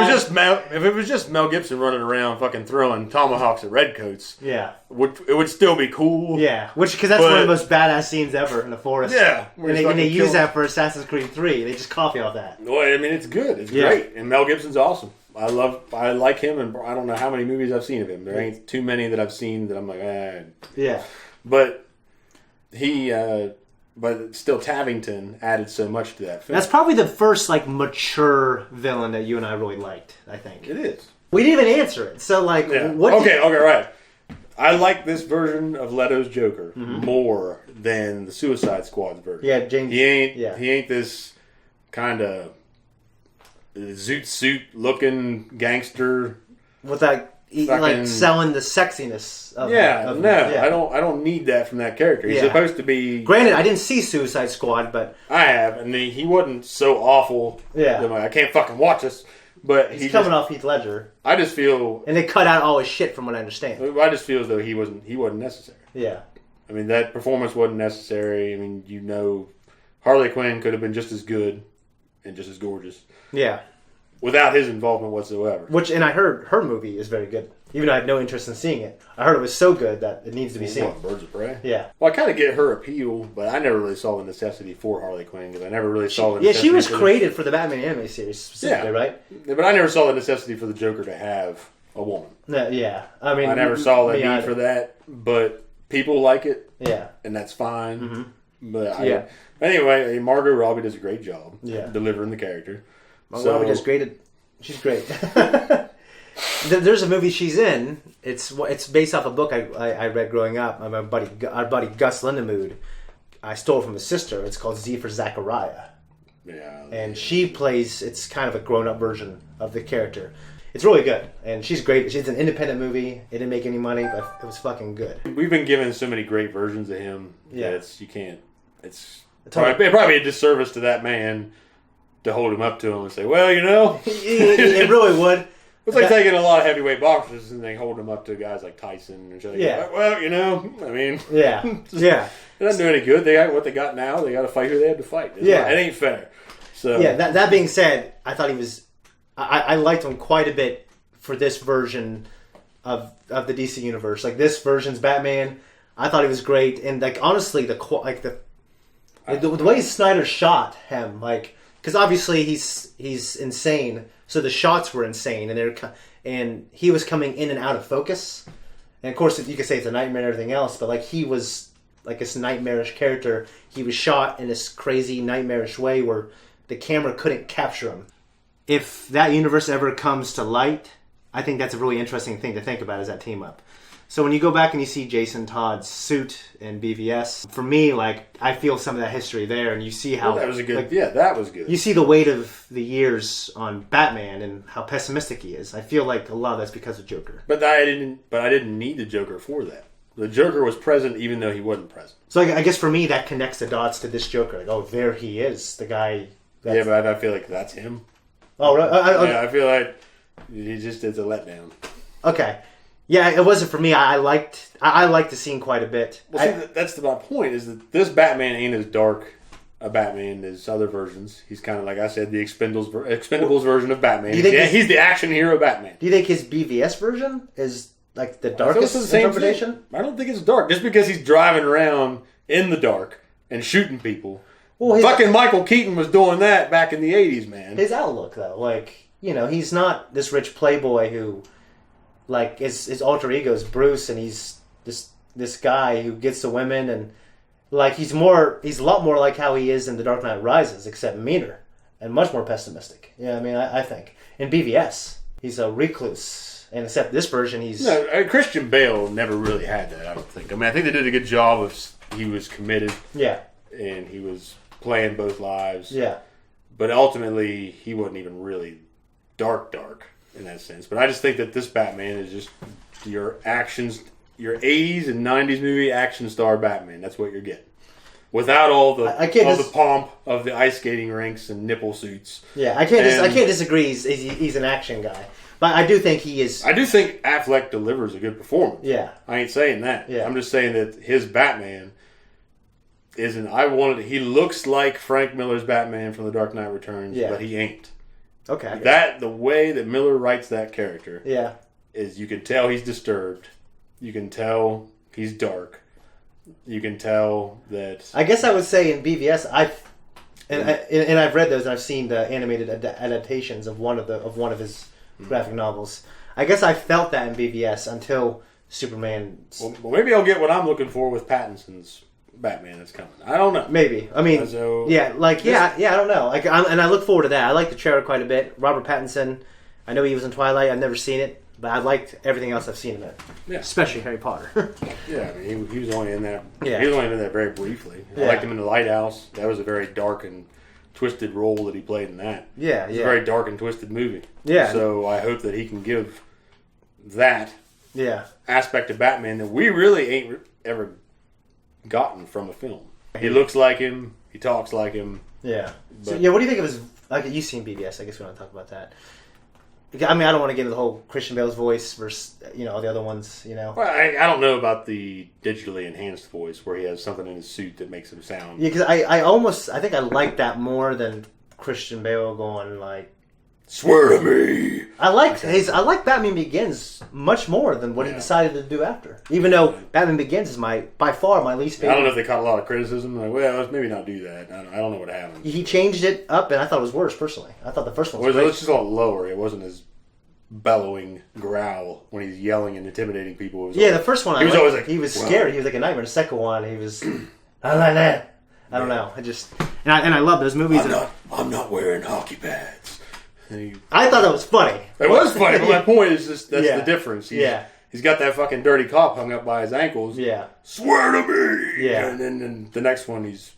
S2: it was just Mel Gibson running around fucking throwing tomahawks at redcoats, it would still be cool.
S1: Yeah. Because that's one of the most badass scenes ever in the forest. Yeah. And they use that for Assassin's Creed 3. They just copy off that.
S2: Well, I mean, it's good. It's great. And Mel Gibson's awesome. I like him, and I don't know how many movies I've seen of him. There ain't too many that I've seen that I'm like, Yeah. But but still Tavington added so much to that film.
S1: That's probably the first, mature villain that you and I really liked, I think.
S2: It is.
S1: We didn't even answer it. So, what...
S2: Okay, right. I like this version of Leto's Joker more than the Suicide Squad's version.
S1: Yeah, James.
S2: He ain't this kind of zoot suit looking gangster
S1: with that. Like selling the sexiness of I don't need that from that character. He's supposed to be... Granted, I didn't see Suicide Squad, but...
S2: I have, and he wasn't so awful.
S1: Yeah.
S2: I can't fucking watch this. But
S1: he's coming off Heath Ledger.
S2: I just feel...
S1: And they cut out all his shit from what I understand.
S2: I just feel as though he wasn't necessary.
S1: Yeah.
S2: I mean, that performance wasn't necessary. I mean, Harley Quinn could have been just as good and just as gorgeous.
S1: Yeah.
S2: Without his involvement whatsoever.
S1: And I heard her movie is very good. Even though I had no interest in seeing it. I heard it was so good that it needs to be seen.
S2: What, Birds of Prey?
S1: Yeah.
S2: Well, I kind of get her appeal, but I never really saw the necessity for Harley Quinn, because I never really saw the necessity.
S1: Yeah, she was created for the Batman anime series specifically, right?
S2: But I never saw the necessity for the Joker to have a woman.
S1: Yeah. I mean...
S2: I never saw the need for that, but people like it.
S1: Yeah.
S2: And that's fine. Mm-hmm. But anyway, Margot Robbie does a great job delivering the character.
S1: Margot Robbie does great. She's great. There's a movie she's in. It's based off a book I read growing up. Our buddy Gus Lindemood. I stole from his sister. It's called Z for Zachariah.
S2: Yeah.
S1: And she plays. It's kind of a grown-up version of the character. It's really good, and she's great. It's an independent movie. It didn't make any money, but it was fucking good.
S2: We've been given so many great versions of him.
S1: Yeah.
S2: You can't. It's probably a disservice to that man to hold him up to him and say, well,
S1: it really would.
S2: It's like taking a lot of heavyweight boxers and they hold them up to guys like Tyson and shit. Well, I mean,
S1: yeah.
S2: It doesn't do any good. They got what they got now. They got to fight who they have to fight. It ain't fair. So
S1: That being said, I thought he was. I liked him quite a bit for this version of the DC universe. Like this version's Batman, I thought he was great. And like honestly, the way Snyder shot him, like. Because obviously he's insane, so the shots were insane, and he was coming in and out of focus. And of course, you could say it's a nightmare and everything else, but like he was like this nightmarish character. He was shot in this crazy nightmarish way where the camera couldn't capture him. If that universe ever comes to light, I think that's a really interesting thing to think about as that team up. So when you go back and you see Jason Todd's suit in BVS, for me, like, I feel some of that history there, and you see how...
S2: that was a good... that was good.
S1: You see the weight of the years on Batman and how pessimistic he is. I feel like a lot of that's because of Joker.
S2: But I didn't need the Joker for that. The Joker was present even though he wasn't present.
S1: So I guess for me, that connects the dots to this Joker. Like, oh, there he is, the guy...
S2: Yeah, but I feel like that's him.
S1: Oh, right.
S2: I feel like he just is a letdown.
S1: Okay. Yeah, it wasn't for me. I liked the scene quite a bit.
S2: Well, see, that's my point, is that this Batman ain't as dark a Batman as other versions. He's kind of, like I said, the Expendables version of Batman. He's the action hero Batman.
S1: Do you think his BVS version is like the darkest interpretation?
S2: Thing. I don't think it's dark. Just because he's driving around in the dark and shooting people. Well, fucking Michael Keaton was doing that back in the 80s, man.
S1: His outlook, though. Like, he's not this rich playboy who... Like, his alter ego is Bruce, and he's this guy who gets to women, and like he's a lot more like how he is in The Dark Knight Rises, except meaner and much more pessimistic. Yeah, I mean, I think in BVS he's a recluse, and except this version he's
S2: Christian Bale never really had that. I don't think. I mean, I think they did a good job of he was committed.
S1: Yeah,
S2: and he was playing both lives.
S1: Yeah,
S2: but ultimately he wasn't even really dark. In that sense, but I just think that this Batman is just your 80s and 90s movie action star Batman. That's what you're getting, without all the pomp of the ice skating rinks and nipple suits.
S1: Yeah, I can't disagree. He's an action guy, but I do think he is.
S2: I do think Affleck delivers a good performance.
S1: Yeah,
S2: I ain't saying that.
S1: Yeah,
S2: I'm just saying that his Batman isn't. He looks like Frank Miller's Batman from The Dark Knight Returns, but he ain't.
S1: Okay.
S2: The way that Miller writes that character, is you can tell he's disturbed, you can tell he's dark, you can tell that.
S1: I guess I would say in BVS, I've read those, and I've seen the animated adaptations of one of his graphic novels. I guess I felt that in BVS until Superman.
S2: Well, maybe I'll get what I'm looking for with Pattinson's Batman that's coming. I don't know.
S1: Maybe. I mean, I don't know. And I look forward to that. I like the trailer quite a bit. Robert Pattinson, I know he was in Twilight. I've never seen it, But I liked everything else I've seen in it. Yeah. Especially Harry Potter.
S2: Yeah, I mean, he was only in that.
S1: Yeah.
S2: He was only in that very briefly. I liked him in The Lighthouse. That was a very dark and twisted role that he played in that.
S1: Yeah,
S2: It's a very dark and twisted movie.
S1: Yeah.
S2: So I hope that he can give that
S1: Yeah.
S2: aspect of Batman that we really ain't ever gotten from a film. He looks like him. He talks like him.
S1: Yeah. So, yeah, what do you think of his... Like, you've seen BVS. I guess we want to talk about that. I mean, I don't want to get into the whole Christian Bale's voice versus, all the other ones,
S2: Well, I don't know about the digitally enhanced voice where he has something in his suit that makes him sound...
S1: Yeah, because I think I like that more than Christian Bale going, like...
S2: Swear to me!
S1: I like Batman Begins much more than what he decided to do after. Even though Batman Begins is by far my least favorite.
S2: I don't know if they caught a lot of criticism. Like, well, let's maybe not do that. I don't know what happened.
S1: He changed it up, and I thought it was worse, personally. I thought the first one was great.
S2: It was just a lot lower. It wasn't as bellowing growl when he's yelling and intimidating people.
S1: The first one,
S2: was always like...
S1: He was scary. He was like a nightmare. The second one, he was... I like that. I don't know. And I love those movies.
S2: I'm not wearing hockey pads.
S1: I thought that was funny.
S2: It was funny, but my point is just that's the difference. He's got that fucking dirty cop hung up by his ankles.
S1: Yeah.
S2: Swear to me!
S1: Yeah.
S2: And then the next one, he's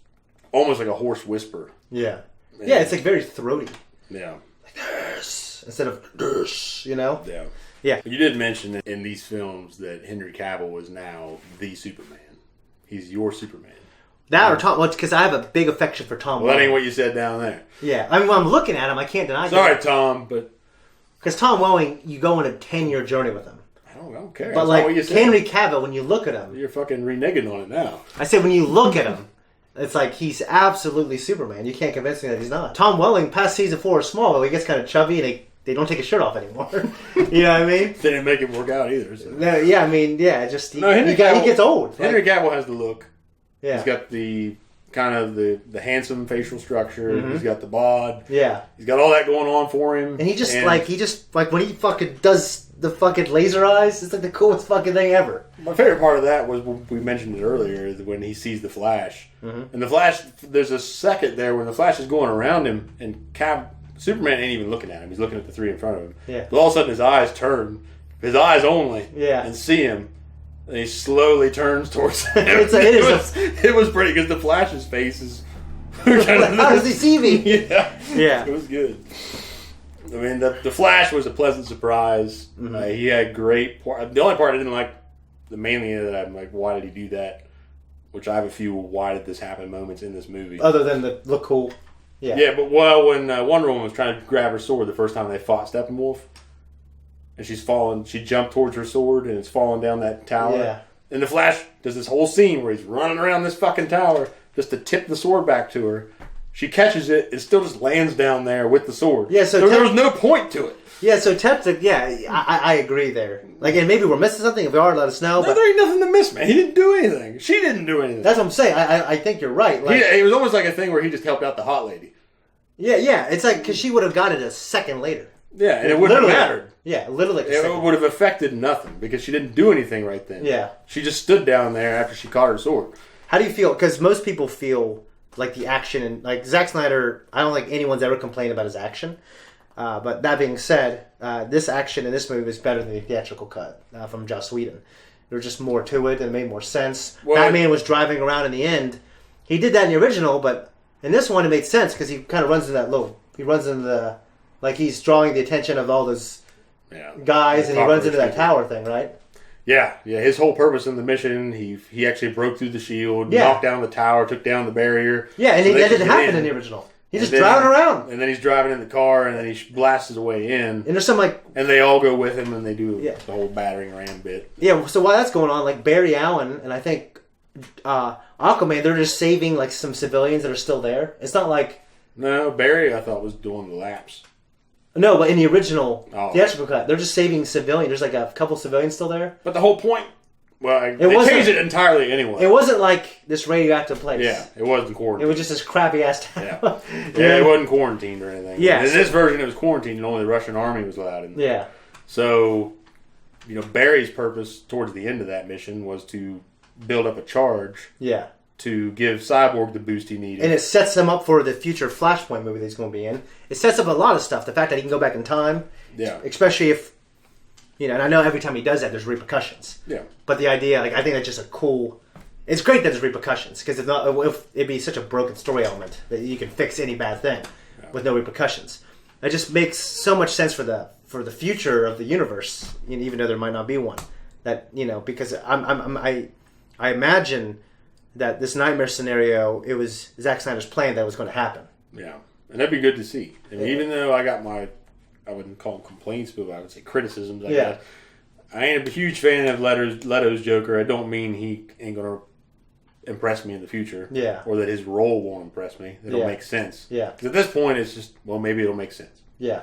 S2: almost like a hoarse whisper.
S1: Yeah. Yeah, it's like very throaty.
S2: Yeah.
S1: Like this instead of this,
S2: Yeah.
S1: Yeah.
S2: You did mention in these films that Henry Cavill is now the Superman. He's your Superman.
S1: That or Tom, because I have a big affection for Tom.
S2: Well, that ain't what you said down there.
S1: Yeah, I mean, when I'm looking at him, I can't deny.
S2: Sorry, Tom, but
S1: because Tom Welling, you go on a 10-year journey with him.
S2: I don't care.
S1: But like Henry Cavill, when you look at him,
S2: you're fucking reneging on it now.
S1: I said when you look at him, it's like he's absolutely Superman. You can't convince me that he's not. Tom Welling, past season 4 of Smallville, he gets kind of chubby and they don't take his shirt off anymore. You know what I mean?
S2: They didn't make him work out either. So.
S1: No, yeah, I mean, yeah, just he
S2: Cavill,
S1: gets old.
S2: Henry Cavill has the look.
S1: Yeah,
S2: he's got the kind of the handsome facial structure. Mm-hmm. He's got the bod.
S1: Yeah,
S2: he's got all that going on for him.
S1: And he just when he fucking does the fucking laser eyes, it's like the coolest fucking thing ever.
S2: My favorite part of that was when we mentioned it earlier, when he sees the Flash. Mm-hmm. And the Flash, there's a second there when the Flash is going around him, and Superman ain't even looking at him. He's looking at the three in front of him.
S1: Yeah.
S2: But all of a sudden his eyes turn, his eyes only, and see him. And he slowly turns towards him. It was pretty because the Flash's face is...
S1: How does he see me?
S2: Yeah. It was good. I mean, the Flash was a pleasant surprise. Mm-hmm. He had great... The only part I didn't like, mainly that I'm like, why did he do that? Which I have a few why did this happen moments in this movie.
S1: Other than the look cool. Yeah.
S2: Yeah, but when Wonder Woman was trying to grab her sword the first time they fought Steppenwolf, and she jumped towards her sword and it's falling down that tower.
S1: Yeah.
S2: And the Flash does this whole scene where he's running around this fucking tower just to tip the sword back to her. She catches it, it still just lands down there with the sword.
S1: Yeah, so
S2: there was no point to it.
S1: Yeah, so I agree there. Like, and maybe we're missing something. If we are, let us know.
S2: No, there ain't nothing to miss, man. He didn't do anything. She didn't do anything.
S1: That's what I'm saying. I think you're right. Like,
S2: it was almost like a thing where he just helped out the hot lady.
S1: Yeah. It's like, because she would have got it a second later.
S2: Yeah, and it wouldn't have mattered.
S1: Yeah, literally.
S2: It would have affected nothing because she didn't do anything right then.
S1: Yeah.
S2: She just stood down there after she caught her sword.
S1: How do you feel? Because most people feel like the action and like Zack Snyder, I don't think anyone's ever complained about his action. But that being said, this action in this movie is better than the theatrical cut from Joss Whedon. There was just more to it and it made more sense. Well, Batman was driving around in the end. He did that in the original, but in this one it made sense because he kind of runs in that he runs into the, like he's drawing the attention of all those guys and he runs into that tower thing, right?
S2: Yeah. His whole purpose in the mission, he actually broke through the shield, knocked down the tower, took down the barrier.
S1: Yeah, and that didn't happen in the original. He's just driving around.
S2: And then he's driving in the car, and then he blasts his way in.
S1: And there's some
S2: and they all go with him, and they do the whole battering ram bit.
S1: Yeah, so while that's going on, like Barry Allen and I think Aquaman, they're just saving like some civilians that are still there. It's not like...
S2: No, Barry I thought was doing the laps.
S1: No, but in the original theatrical cut, they're just saving civilians. There's like a couple civilians still there.
S2: But the whole point... Well, they changed it entirely anyway.
S1: It wasn't like this radioactive place.
S2: Yeah, it wasn't quarantined.
S1: It was just this crappy-ass town.
S2: Yeah, it wasn't quarantined or anything.
S1: Yeah.
S2: In this version, it was quarantined and only the Russian army was allowed in.
S1: Yeah.
S2: So, Barry's purpose towards the end of that mission was to build up a charge.
S1: Yeah.
S2: To give Cyborg the boost he needed.
S1: And it sets him up for the future Flashpoint movie that he's going to be in. It sets up a lot of stuff. The fact that he can go back in time.
S2: Yeah.
S1: Especially if... and I know every time he does that, there's repercussions.
S2: Yeah.
S1: But the idea, I think that's just a cool. It's great that there's repercussions because if it'd be such a broken story element that you can fix any bad thing with no repercussions. It just makes so much sense for the future of the universe, even though there might not be one. That because I imagine that this nightmare scenario, it was Zack Snyder's plan that was going to happen.
S2: Yeah, and that'd be good to see. And even though I got I wouldn't call them complaints, but I would say criticisms. I guess. I ain't a huge fan of Leto's Joker. I don't mean he ain't going to impress me in the future.
S1: Yeah.
S2: Or that his role won't impress me. It'll make sense.
S1: Yeah.
S2: Because at this point, it's just, well, maybe it'll make sense.
S1: Yeah.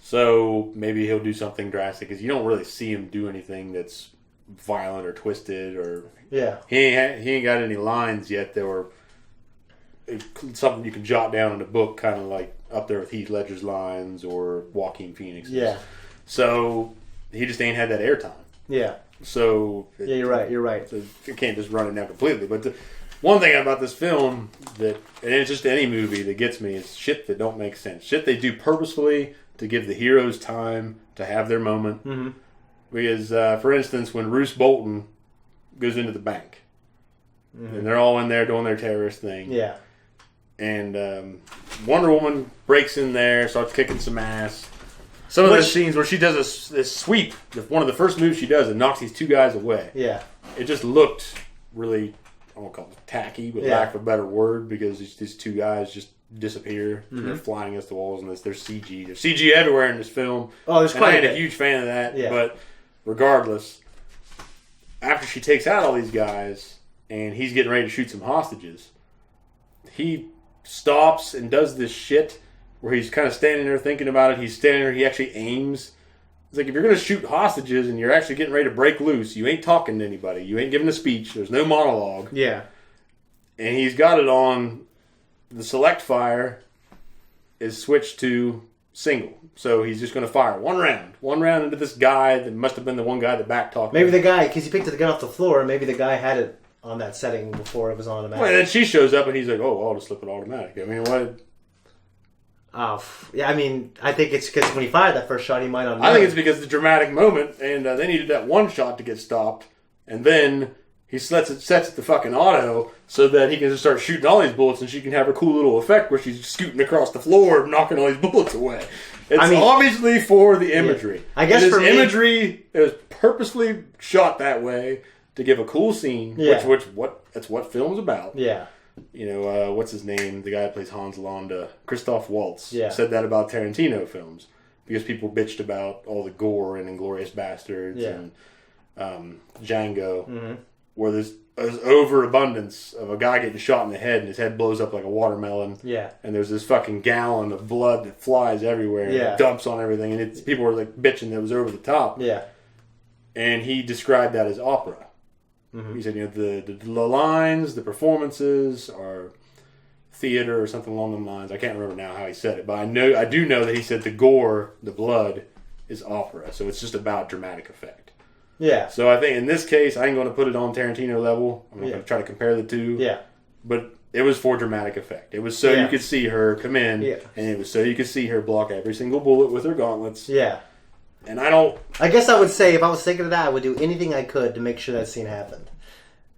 S2: So maybe he'll do something drastic because you don't really see him do anything that's violent or twisted or he ain't got any lines yet that were something you can jot down in a book, kind of like up there with Heath Ledger's lines or Joaquin Phoenix's.
S1: Yeah.
S2: So he just ain't had that airtime.
S1: Yeah.
S2: So
S1: you're right.
S2: So you can't just run it down completely. But the one thing about this film and it's just any movie that gets me is shit that don't make sense. Shit they do purposefully to give the heroes time to have their moment. Mm-hmm. Because, for instance, when Roose Bolton goes into the bank, and they're all in there doing their terrorist thing.
S1: Yeah.
S2: And Wonder Woman breaks in there, starts kicking some ass. Some of those scenes where she does this sweep, one of the first moves she does, and knocks these two guys away. Yeah. It just looked really, I won't call it tacky, but lack of a better word, because these two guys just disappear. Mm-hmm. They're flying against the walls, and there's CG. There's CG everywhere in this film.
S1: Oh, there's quite
S2: a huge fan of that. Yeah. But regardless, after she takes out all these guys, and he's getting ready to shoot some hostages, he stops and does this shit where he's kind of standing there thinking about it. He's standing there, he actually aims. It's like, if you're going to shoot hostages and you're actually getting ready to break loose, you ain't talking to anybody. You ain't giving a speech. There's no monologue. Yeah. And he's got it on, the select fire is switched to single. So he's just going to fire one round into this guy that must have been the one guy that backtalked.
S1: Maybe the guy, because he picked the gun off the floor, maybe the guy had it on that setting before it was on automatic.
S2: Well, and then she shows up and he's like, oh, I'll just flip it automatic. I mean, what?
S1: Oh, yeah, I mean, I think it's because when he fired that first shot, he might not know.
S2: I think it's because of the dramatic moment, and they needed that one shot to get stopped, and then he sets it to fucking auto so that he can just start shooting all these bullets, and she can have her cool little effect where she's scooting across the floor, knocking all these bullets away. It's obviously for the imagery. Yeah.
S1: I guess for
S2: imagery, it was purposefully shot that way to give a cool scene, which that's what film's about. Yeah. You know, what's his name? The guy that plays Hans Landa, Christoph Waltz, said that about Tarantino films because people bitched about all the gore in Inglourious Bastards and Django, where there's overabundance of a guy getting shot in the head and his head blows up like a watermelon. Yeah, and there's this fucking gallon of blood that flies everywhere and dumps on everything, and people were like bitching that it was over the top. Yeah, and he described that as opera. Mm-hmm. He said, you know, the lines, the performances are theater or something along those lines. I can't remember now how he said it, but I do know that he said the gore, the blood, is opera. So it's just about dramatic effect. Yeah. So I think in this case, I ain't going to put it on Tarantino level. I'm not going to try to compare the two. Yeah. But it was for dramatic effect. It was so you could see her come in, and it was so you could see her block every single bullet with her gauntlets. Yeah. And I guess I would say, if I was thinking of that, I would do anything I could to make sure that scene happened.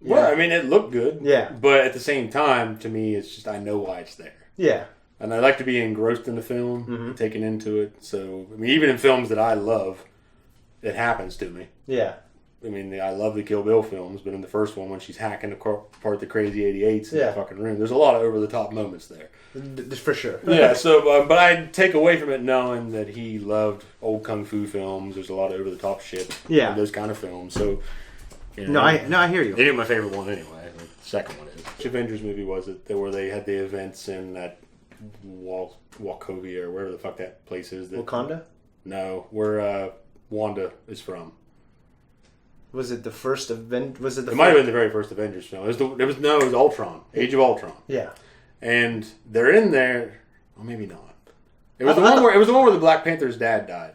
S2: Yeah. Well, I mean, it looked good. Yeah. But at the same time, to me, it's just, I know why it's there. Yeah. And I like to be engrossed in the film, and taken into it. So, I mean, even in films that I love, it happens to me. Yeah. I mean, I love the Kill Bill films, but in the first one, when she's hacking apart the crazy 88s in the fucking room, there's a lot of over-the-top moments there. For sure. Yeah, so, but I take away from it knowing that he loved old kung fu films. There's a lot of over-the-top shit in those kind of films. So, you know, I hear you. They did my favorite one anyway. The second one is. Which Avengers movie was it where they had the events in that Wachovia or wherever the fuck that place is?
S1: Wakanda?
S2: No, where Wanda is from.
S1: Was it the first event? Was it the?
S2: It might have been the very first Avengers film. It was Ultron, Age of Ultron. Yeah, and they're in there. Well, maybe not. It was the one where the Black Panther's dad died.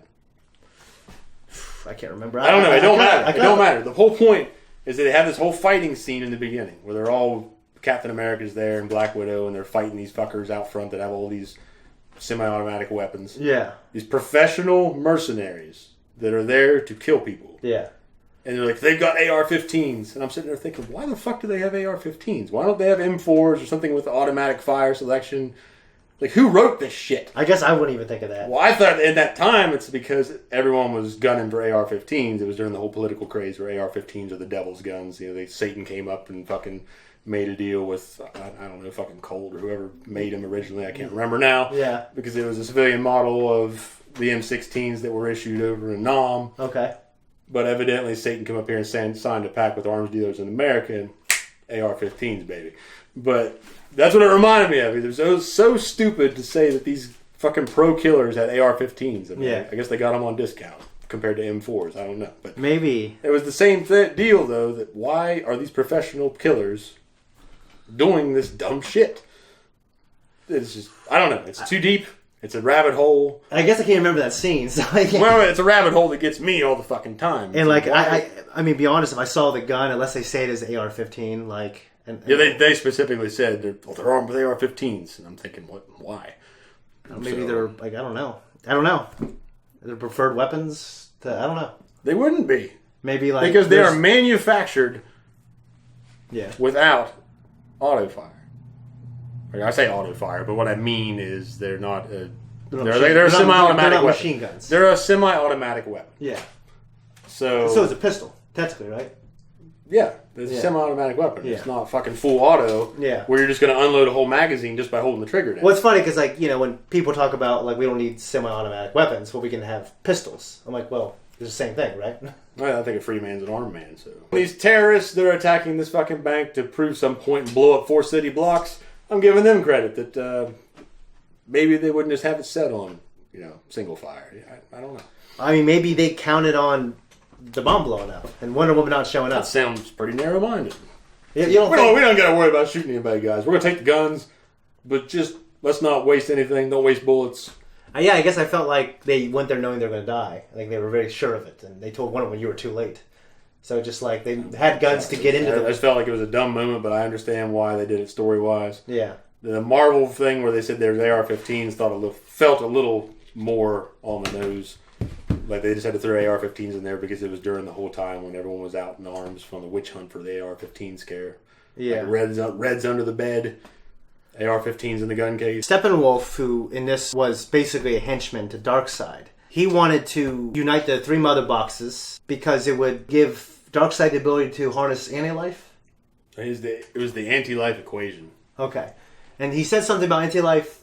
S1: I can't remember.
S2: I don't know. It don't matter. It don't matter. The whole point is that they have this whole fighting scene in the beginning where they're all Captain America's there and Black Widow, and they're fighting these fuckers out front that have all these semi-automatic weapons. Yeah, these professional mercenaries that are there to kill people.
S1: Yeah.
S2: And they're like, they've got AR-15s. And I'm sitting there thinking, why the fuck do they have AR-15s? Why don't they have M4s or something with automatic fire selection? Like, who wrote this shit?
S1: I guess I wouldn't even think of that.
S2: Well, I thought in that time it's because everyone was gunning for AR-15s. It was during the whole political craze where AR-15s are the devil's guns. You know, Satan came up and fucking made a deal with, I don't know, fucking Colt or whoever made them originally. I can't remember now.
S1: Yeah.
S2: Because it was a civilian model of the M16s that were issued over in Nam.
S1: Okay.
S2: But evidently Satan came up here and signed a pact with arms dealers in America and AR-15s, baby. But that's what it reminded me of. It was so stupid to say that these fucking pro killers had AR-15s. I mean,
S1: yeah.
S2: I guess they got them on discount compared to M4s. I don't know. But
S1: maybe.
S2: It was the same deal, though, that why are these professional killers doing this dumb shit? It's just, I don't know. It's too deep. It's a rabbit hole.
S1: I guess I can't remember that scene. So
S2: well, it's a rabbit hole that gets me all the fucking time.
S1: And like, I mean, be honest. If I saw the gun, unless they say it is AR-15, like,
S2: yeah, they specifically said they're armed with AR-15s, and I'm thinking, what? Why?
S1: Maybe they're like, I don't know. They're preferred weapons. I don't know.
S2: They wouldn't be.
S1: Maybe like
S2: because they are manufactured.
S1: Yeah.
S2: Without auto fire. I say auto fire, but what I mean is they're not. They're a semi-automatic weapon.
S1: Machine guns.
S2: They're a semi-automatic weapon.
S1: Yeah.
S2: So
S1: it's a pistol, technically, right?
S2: Yeah, it's a semi-automatic weapon.
S1: Yeah.
S2: It's not fucking full auto.
S1: Yeah.
S2: Where you're just going to unload a whole magazine just by holding the trigger down.
S1: Well, it's funny because, like, you know, when people talk about like we don't need semi-automatic weapons, well, we can have pistols. I'm like, well, it's the same thing, right?
S2: Well, I think a free man's an armed man. So these terrorists, they're attacking this fucking bank to prove some point and blow up 4 city blocks. I'm giving them credit that maybe they wouldn't just have it set on, single fire. I don't know.
S1: I mean, maybe they counted on the bomb blowing up and Wonder Woman not showing up.
S2: That sounds pretty narrow-minded.
S1: Yeah,
S2: we don't got to worry about shooting anybody, guys. We're going to take the guns, but just let's not waste anything. Don't waste bullets.
S1: Yeah, I guess I felt like they went there knowing they were going to die. Like they were very sure of it, and they told Wonder Woman you were too late. So just like they had guns to get into
S2: I just felt like it was a dumb moment, but I understand why they did it story-wise.
S1: Yeah.
S2: The Marvel thing where they said there's AR-15s felt a little more on the nose. Like they just had to throw AR-15s in there because it was during the whole time when everyone was out in arms from the witch hunt for the AR-15 scare.
S1: Yeah.
S2: Like Red's under the bed, AR-15s in the gun case.
S1: Steppenwolf, who in this was basically a henchman to Darkseid, he wanted to unite the 3 mother boxes because it would give Darkseid the ability to harness anti-life?
S2: It was the anti-life equation.
S1: Okay. And he said something about anti-life,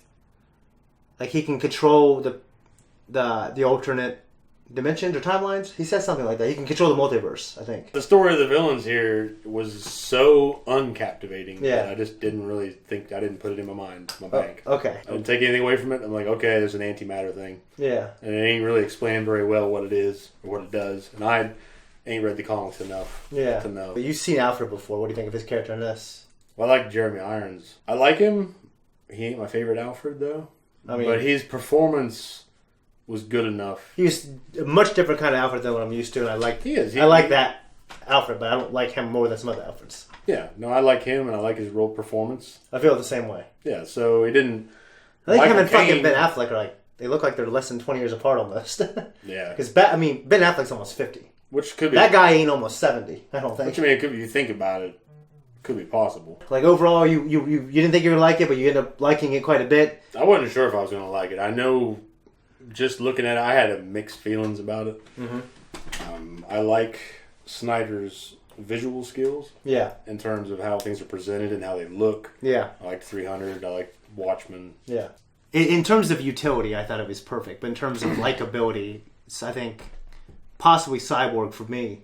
S1: like he can control the alternate dimensions or timelines. He said something like that. He can control the multiverse, I think.
S2: The story of the villains here was so uncaptivating that I just didn't really think, I didn't put it in my bank.
S1: Okay.
S2: I didn't take anything away from it. I'm like, okay, there's an antimatter thing.
S1: Yeah.
S2: And it ain't really explained very well what it is or what it does. And I ain't read the comics enough to know.
S1: But you've seen Alfred before. What do you think of his character in this?
S2: Well, I like Jeremy Irons. I like him. He ain't my favorite Alfred, though. I mean, but his performance was good enough.
S1: He was a much different kind of Alfred than what I'm used to, and I like that Alfred, but I don't like him more than some other Alfreds.
S2: Yeah, no, I like him, and I like his role performance.
S1: I feel the same way.
S2: Yeah, so he didn't...
S1: I think him and fucking Ben Affleck are like, they look like they're less than 20 years apart almost.
S2: Yeah.
S1: Because, Ben Affleck's almost 50.
S2: Which could be...
S1: That guy ain't almost 70, I don't think.
S2: Which, I mean, if you think about it, could be possible.
S1: Like, overall, you didn't think you were going to like it, but you ended up liking it quite a bit.
S2: I wasn't sure if I was going to like it. I know, just looking at it, I had mixed feelings about it. Mm-hmm. I like Snyder's visual skills. Yeah. In terms of how things are presented and how they look. Yeah. I liked 300. I liked Watchmen. Yeah.
S1: In terms of utility, I thought it was perfect. But in terms of likability, I think possibly Cyborg, for me,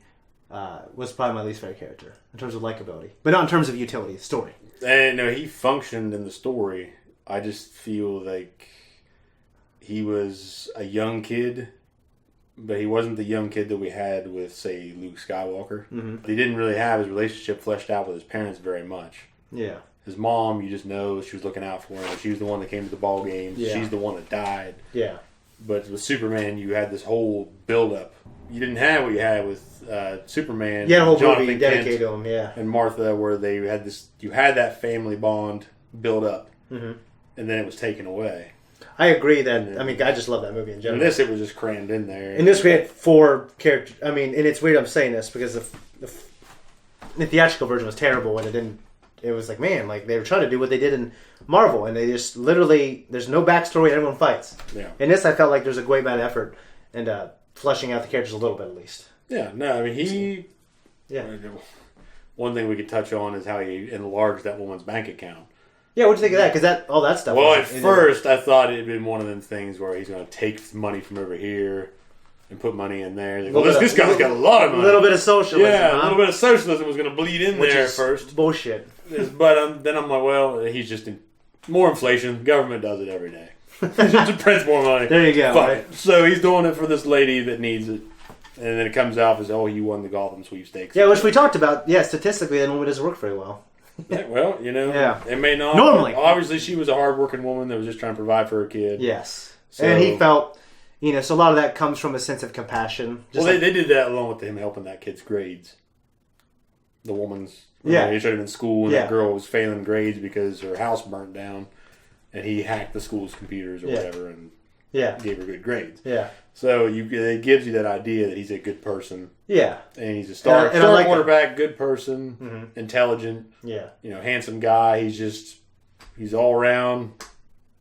S1: was probably my least favorite character in terms of likability, but not in terms of utility, story.
S2: And no, he functioned in the story. I just feel like he was a young kid, but he wasn't the young kid that we had with, say, Luke Skywalker. Mm-hmm. He didn't really have his relationship fleshed out with his parents very much. Yeah. His mom, you just know she was looking out for him. She was the one that came to the ball games. Yeah. She's the one that died. Yeah. But with Superman, you had this whole build-up. You didn't have what you had with Superman.
S1: Yeah, the whole movie dedicated to him, yeah.
S2: And Martha, where they had this, you had that family bond build up, mm-hmm. and then it was taken away.
S1: I agree that, I mean, I just love that movie in general.
S2: In this, it was just crammed in there.
S1: In this, we had 4 characters. I mean, and it's weird I'm saying this because the theatrical version was terrible and it didn't. It was like, man, like they were trying to do what they did in Marvel, and they just literally there's no backstory. Everyone fights.
S2: Yeah. In
S1: this, I felt like there's a great amount of effort and fleshing out the characters a little bit at least.
S2: Yeah. No, I mean One thing we could touch on is how he enlarged that woman's bank account.
S1: Yeah, what do you think of that? Because all that stuff.
S2: Well, at first, I thought it had been one of them things where he's going to take money from over here and put money in there. Like, well, this guy's got a lot of money.
S1: A little bit of socialism.
S2: Yeah, a little bit of socialism was going to bleed in there at first.
S1: Bullshit.
S2: But then I'm like, well, he's just more inflation. Government does it every day. It prints more money.
S1: There you go. Right?
S2: So he's doing it for this lady that needs it. And then it comes out as, you won the Gotham sweepstakes.
S1: Yeah, which we talked about. Yeah, statistically, that woman doesn't work very well.
S2: Yeah, well, it may not.
S1: Normally.
S2: Obviously, she was a hardworking woman that was just trying to provide for her kid.
S1: Yes. So, and he felt, so a lot of that comes from a sense of compassion.
S2: They did that along with him helping that kid's grades. The woman's, he showed him in school, and that girl was failing grades because her house burnt down, and he hacked the school's computers or whatever, and gave her good grades.
S1: Yeah. So
S2: it gives you that idea that he's a good person.
S1: Yeah.
S2: And he's a star quarterback, good person, intelligent, handsome guy. He's all around.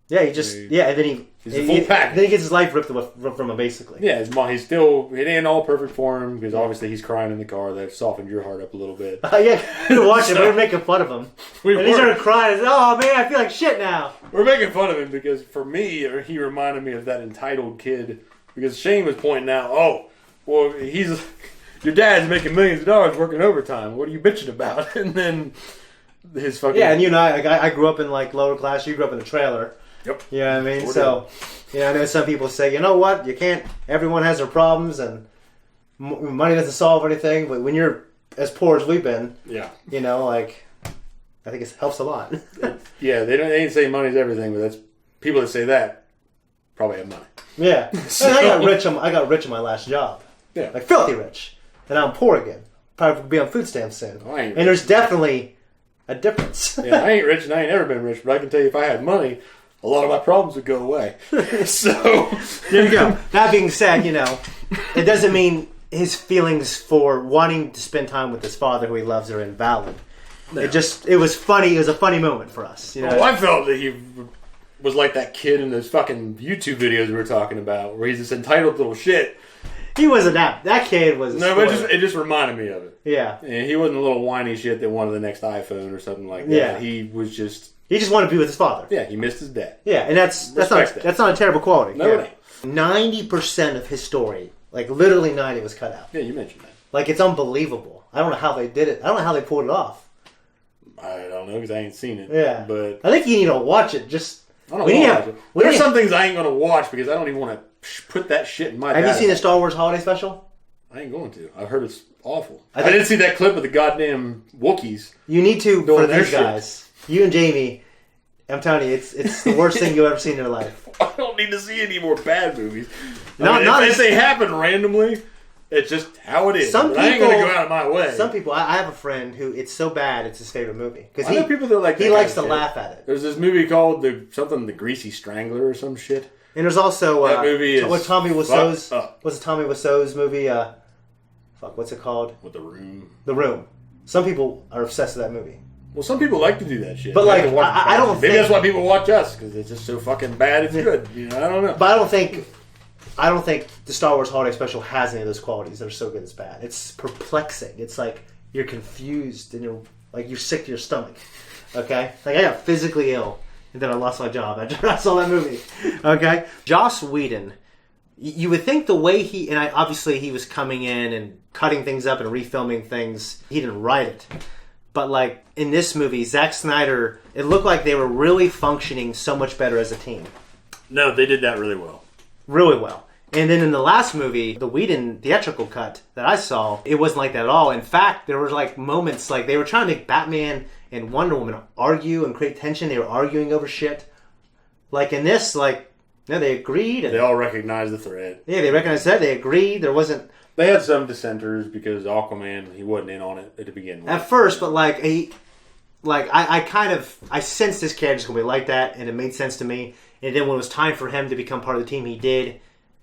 S1: Yeah, and then
S2: he's a full package.
S1: Then he gets his life ripped from him, basically.
S2: Yeah, he's still, it ain't all perfect for him, because obviously he's crying in the car. That softened your heart up a little bit.
S1: You watch it. We were making fun of him. He started crying. Said, oh, man, I feel like shit now.
S2: We're making fun of him because, for me, he reminded me of that entitled kid, because Shane was pointing out, your dad's making millions of dollars working overtime. What are you bitching about? And then his fucking...
S1: Yeah, and you and I grew up in, lower class. You grew up in a trailer.
S2: Yep.
S1: You know what I mean? So, I know some people say, you know what? You can't... Everyone has their problems, and money doesn't solve anything. But when you're as poor as we've been, I think it helps a lot.
S2: They ain't say money's everything, but that's... People that say that probably have money.
S1: Yeah. So, I got rich in my last job.
S2: Yeah.
S1: Filthy rich. And now I'm poor again. Probably be on food stamps soon. And there's definitely a difference.
S2: Yeah, I ain't rich and I ain't never been rich, but I can tell you if I had money, a lot of my problems would go away. So
S1: there you go. That being said, it doesn't mean his feelings for wanting to spend time with his father who he loves are invalid. No. It was funny. It was a funny moment for us.
S2: I felt that he was like that kid in those fucking YouTube videos we were talking about, where he's this entitled little shit.
S1: He wasn't that kid was.
S2: No, but it just reminded me of it.
S1: Yeah,
S2: and he wasn't a little whiny shit that wanted the next iPhone or something like that.
S1: Yeah,
S2: he was just.
S1: He just wanted to be with his father.
S2: Yeah, he missed his dad.
S1: Yeah, and that's not a terrible quality.
S2: No, it
S1: ain't. 90% of his story, literally 90, was cut out.
S2: Yeah, you mentioned that.
S1: It's unbelievable. I don't know how they did it. I don't know how they pulled it off.
S2: I don't know because I ain't seen it.
S1: Yeah,
S2: but
S1: I think you need to watch it.
S2: I don't want to watch it. There's some things I ain't going to watch because I don't even want to put that shit in my.
S1: Have you seen the Star Wars Holiday Special?
S2: I ain't going to. I've heard it's awful. I didn't see that clip of the goddamn Wookiees.
S1: You need to for these guys. You and Jamie. I'm telling you, it's the worst thing you've ever seen in your life.
S2: I don't need to see any more bad movies. If they happen randomly, it's just how it is. I ain't going to go out of my way.
S1: Some people, I have a friend who it's so bad it's his favorite movie because
S2: I know people that like
S1: he likes to laugh at it.
S2: There's this movie called the Greasy Strangler or some shit.
S1: And there's also
S2: that movie is
S1: what Tommy Wiseau's what's the Tommy Wiseau's movie? What's it called?
S2: With The Room.
S1: The Room. Some people are obsessed with that movie.
S2: Well, some people like to do that shit.
S1: But I don't think...
S2: Maybe that's why people watch us, because it's just so fucking bad it's good. I don't know.
S1: But I don't think the Star Wars Holiday Special has any of those qualities that are so good it's bad. It's perplexing. It's like you're confused and you're sick to your stomach. Okay? I got physically ill and then I lost my job after I saw that movie. Okay? Joss Whedon, you would think the way obviously he was coming in and cutting things up and refilming things. He didn't write it. But in this movie, Zack Snyder, it looked like they were really functioning so much better as a team.
S2: No, they did that really well.
S1: Really well. And then in the last movie, the Whedon theatrical cut that I saw, it wasn't like that at all. In fact, there were moments they were trying to make Batman and Wonder Woman argue and create tension. They were arguing over shit. In this, they agreed. And
S2: they all recognized the threat.
S1: Yeah, they recognized that. They agreed. There wasn't...
S2: They had some dissenters because Aquaman, he wasn't in on it to begin with.
S1: At first, but like, I sensed this character's going to be like that, and it made sense to me. And then when it was time for him to become part of the team, he did.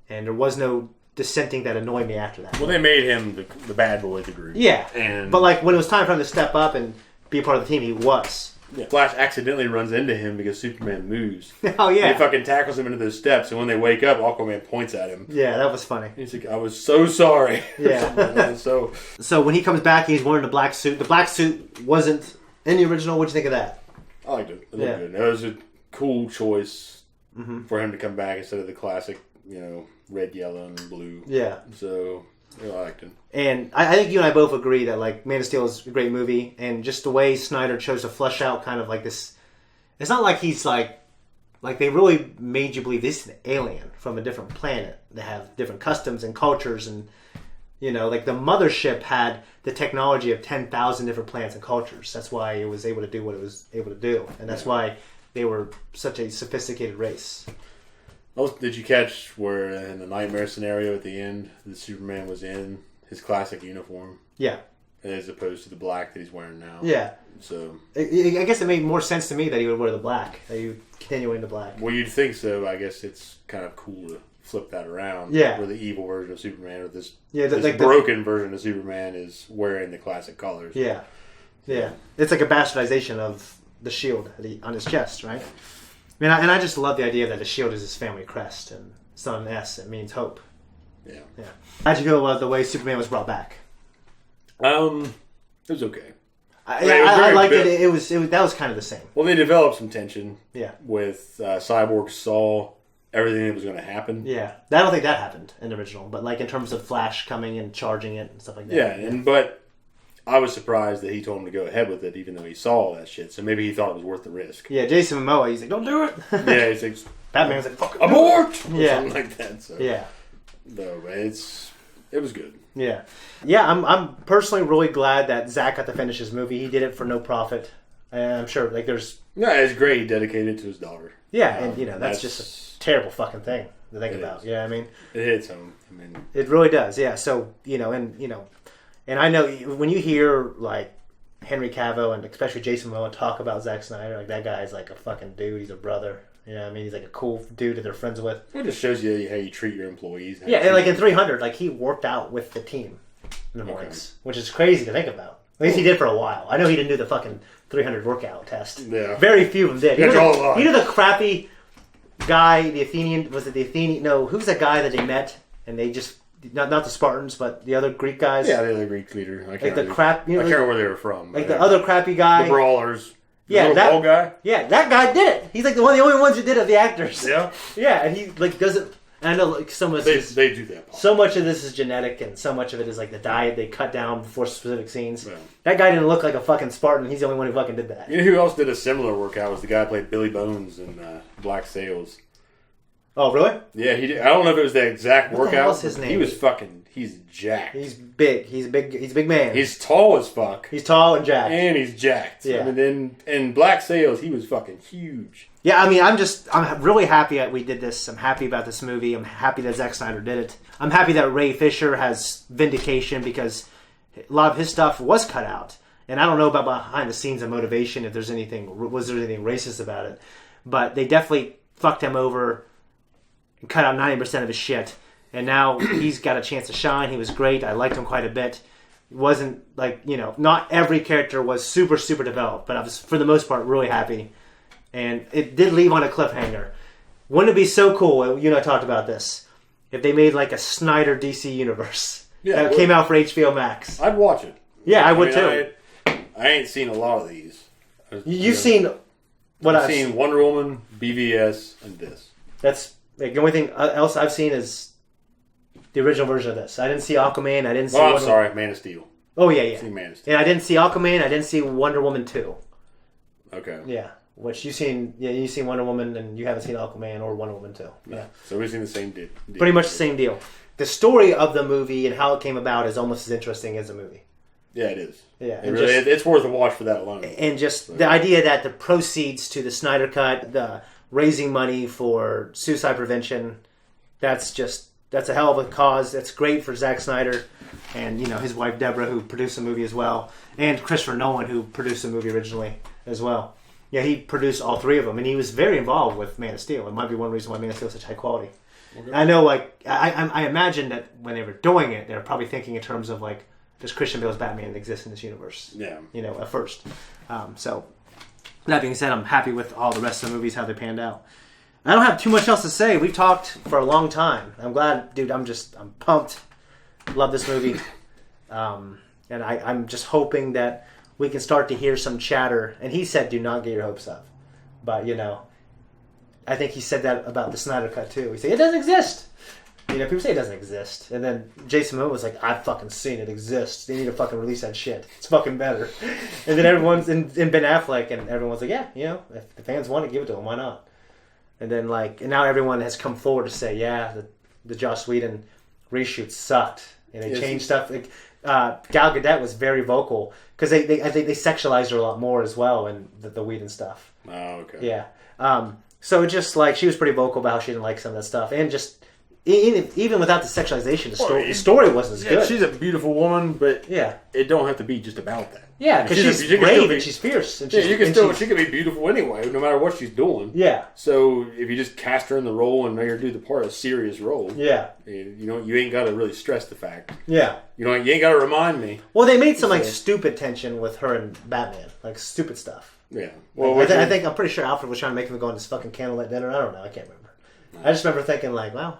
S1: And there was no dissenting that annoyed me after that.
S2: Well, they made him the bad boy of the group.
S1: Yeah.
S2: And
S1: but, like, when it was time for him to step up and be a part of the team, he was.
S2: Yeah. Flash accidentally runs into him because Superman moves.
S1: Oh, yeah.
S2: He fucking tackles him into those steps, and when they wake up, Aquaman points at him.
S1: Yeah, that was funny.
S2: He's like, I was so sorry.
S1: Yeah. So when he comes back, he's wearing the black suit. The black suit wasn't in the original. What'd you think of that?
S2: I liked it. It looked good. It was a cool choice for him to come back instead of the classic, red, yellow, and blue. Yeah. So, I liked it. And
S1: I think you and I both agree that, like, Man of Steel is a great movie, and just the way Snyder chose to flesh out kind of like this... It's not like he's like they really made you believe this is an alien from a different planet that have different customs and cultures, and, like the mothership had the technology of 10,000 different planets and cultures. That's why it was able to do what it was able to do, and that's why they were such a sophisticated race.
S2: Did you catch where in the nightmare scenario at the end, the Superman was in his classic uniform? Yeah. As opposed to the black that he's wearing now. Yeah. So
S1: I guess it made more sense to me that he would wear the black, that he would continue in the black.
S2: Well, you'd think so. I guess it's kind of cool to flip that around. Yeah. Where the evil version of Superman or this broken version of Superman is wearing the classic colors.
S1: Yeah. Yeah. It's like a bastardization of the shield on his chest, right? I just love the idea that the shield is his family crest, and it's not an S. It means hope. Yeah. Yeah. How'd you feel about the way Superman was brought back?
S2: It was okay.
S1: I liked it. It was that was kind of the same.
S2: Well, they developed some tension. Yeah. With Cyborg saw everything that was going to happen.
S1: Yeah. I don't think that happened in the original, but like in terms of Flash coming and charging it and stuff like that.
S2: Yeah. But I was surprised that he told him to go ahead with it, even though he saw all that shit. So maybe he thought it was worth the risk.
S1: Yeah, Jason Momoa, he's like, "Don't do it."
S2: Yeah, he's like,
S1: Batman's like, "Fuck,
S2: abort!" Or something like that. So.
S1: Yeah.
S2: No, but it was good.
S1: Yeah, yeah. I'm personally really glad that Zack got to finish his movie. He did it for no profit, and I'm sure there's.
S2: Yeah, it's great. He dedicated it to his daughter.
S1: Yeah, and that's just a terrible fucking thing to think about. Yeah, I mean,
S2: it hits home.
S1: It really does. Yeah, so and I know when you hear like Henry Cavill and especially Jason Momoa talk about Zack Snyder, like that guy's like a fucking dude. He's a brother. He's like a cool dude that they're friends with.
S2: It just shows you how you treat your employees.
S1: Yeah, and like in 300, like he worked out with the team in the mornings, which is crazy to think about. At least he did for a while. I know he didn't do the fucking 300 workout test. Yeah. Very few of them did. He knew the crappy guy, the Athenian, was it the Athenian? No, who's that guy that they met and they just, not the Spartans, but the other Greek guys?
S2: Yeah, the other Greek leader. I can't
S1: remember
S2: where they were from.
S1: Like the other crappy guy.
S2: The brawlers.
S1: Yeah,
S2: that bald guy.
S1: Yeah, that guy did it. He's like the only ones who did it, the actors.
S2: Yeah.
S1: Yeah, and he like doesn't. And I know like so much.
S2: They do that.
S1: So much of this is genetic, and so much of it is like the diet they cut down before specific scenes. Yeah. That guy didn't look like a fucking Spartan. He's the only one who fucking did that.
S2: You know who else did a similar workout? Was the guy who played Billy Bones in Black Sails.
S1: Oh, really?
S2: Yeah, he did. I don't know if it was the exact workout.
S1: What was his name?
S2: He was fucking. He's jacked.
S1: He's big. He's a big man.
S2: He's tall as fuck.
S1: He's tall and jacked.
S2: And he's jacked. Yeah. And then in Black Sails, he was fucking huge.
S1: Yeah, I mean, I'm really happy that we did this. I'm happy about this movie. I'm happy that Zack Snyder did it. I'm happy that Ray Fisher has vindication because a lot of his stuff was cut out. And I don't know about behind the scenes and motivation if was there anything racist about it. But they definitely fucked him over and cut out 90% of his shit. And now he's got a chance to shine. He was great. I liked him quite a bit. It wasn't like, not every character was super, super developed. But I was, for the most part, really happy. And it did leave on a cliffhanger. Wouldn't it be so cool, you and I talked about this, if they made like a Snyder DC universe that came out for HBO Max?
S2: I'd watch it.
S1: Yeah, I would too.
S2: I ain't seen a lot of these.
S1: You've seen what I've
S2: seen? Wonder Woman, BVS, and this.
S1: That's like, the only thing else I've seen is the original version of this. I didn't see Aquaman. I didn't see.
S2: Oh, I'm sorry, Man of Steel.
S1: Oh yeah.
S2: I've seen Man of Steel.
S1: And I didn't see Aquaman. I didn't see Wonder Woman 2.
S2: Okay.
S1: Yeah. Which you've seen Wonder Woman, and you haven't seen Aquaman or Wonder Woman 2.
S2: No. Yeah. So we've seen the same deal.
S1: Pretty much the same deal. The story of the movie and how it came about is almost as interesting as the movie.
S2: Yeah, it is.
S1: Yeah.
S2: It's worth a watch for that alone.
S1: And just the idea that the proceeds to the Snyder Cut, the raising money for suicide prevention, that's just that's a hell of a cause. That's great for Zack Snyder and, you know, his wife Deborah, who produced the movie as well, and Christopher Nolan, who produced the movie originally as well. Yeah, he produced all three of them, and he was very involved with Man of Steel. It might be one reason why Man of Steel is such high quality. Okay. I know, like, I imagine that when they were doing it, they were probably thinking in terms of, like, does Christian Bale's Batman exist in this universe?
S2: Yeah.
S1: You know, at first. So, that being said, I'm happy with all the rest of the movies, how they panned out. I don't have too much else to say. We've talked for a long time. I'm glad, dude, I'm pumped. Love this movie. And I'm just hoping that we can start to hear some chatter. And he said, do not get your hopes up. But, you know, I think he said that about the Snyder Cut, too. He said, it doesn't exist. You know, people say it doesn't exist. And then Jason Momoa was like, I've fucking seen it exists. They need to fucking release that shit. It's fucking better. And then everyone's in Ben Affleck, and everyone's like, yeah, you know, if the fans want to give it to them, why not? And then, like, and now everyone has come forward to say, yeah, the Joss Whedon reshoot sucked. And they changed stuff. Like, Gal Gadot was very vocal because they sexualized her a lot more as well in the Whedon stuff.
S2: Oh, okay.
S1: Yeah. So it just, like, she was pretty vocal about how she didn't like some of that stuff. And just, even without the sexualization, the story wasn't as good.
S2: She's a beautiful woman, but
S1: yeah,
S2: it don't have to be just about that.
S1: Yeah, because she's brave and she's fierce. And
S2: she can be beautiful anyway, no matter what she's doing.
S1: Yeah.
S2: So if you just cast her in the role and make her do the part, a serious role.
S1: Yeah.
S2: You ain't got to really stress the fact.
S1: Yeah.
S2: You ain't got to remind me.
S1: Well, they made some like stupid tension with her and Batman, like stupid stuff.
S2: Yeah.
S1: Well, I'm pretty sure Alfred was trying to make them go on this fucking candlelit dinner. I don't know. I can't remember. I just remember thinking like, wow,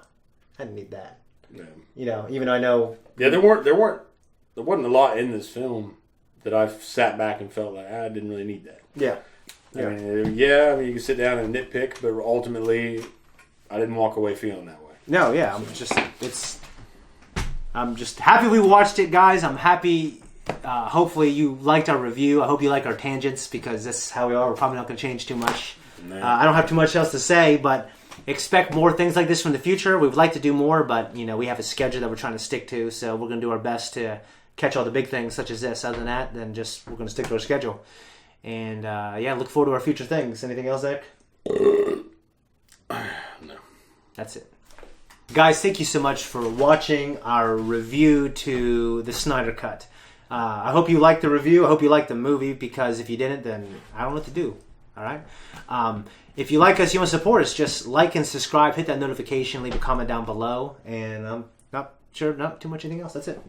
S1: I didn't need that. Yeah. You know, even though I know.
S2: Yeah, there wasn't a lot in this film that I've sat back and felt like I didn't really need that.
S1: Yeah.
S2: I mean, you can sit down and nitpick, but ultimately, I didn't walk away feeling that way.
S1: No, yeah, I'm just happy we watched it, guys. I'm happy. Hopefully, you liked our review. I hope you like our tangents because that's how we are. We're probably not going to change too much. I don't have too much else to say, but expect more things like this from the future. We'd like to do more, but we have a schedule that we're trying to stick to, so we're going to do our best to catch all the big things such as this. Other than that, then we're going to stick to our schedule. And look forward to our future things. Anything else, Zach?
S2: No.
S1: That's it. Guys, thank you so much for watching our review to the Snyder Cut. I hope you liked the review. I hope you liked the movie, because if you didn't, then I don't know what to do. All right? If you like us, you want to support us, just like and subscribe, hit that notification, leave a comment down below, and I'm not too much anything else. That's it.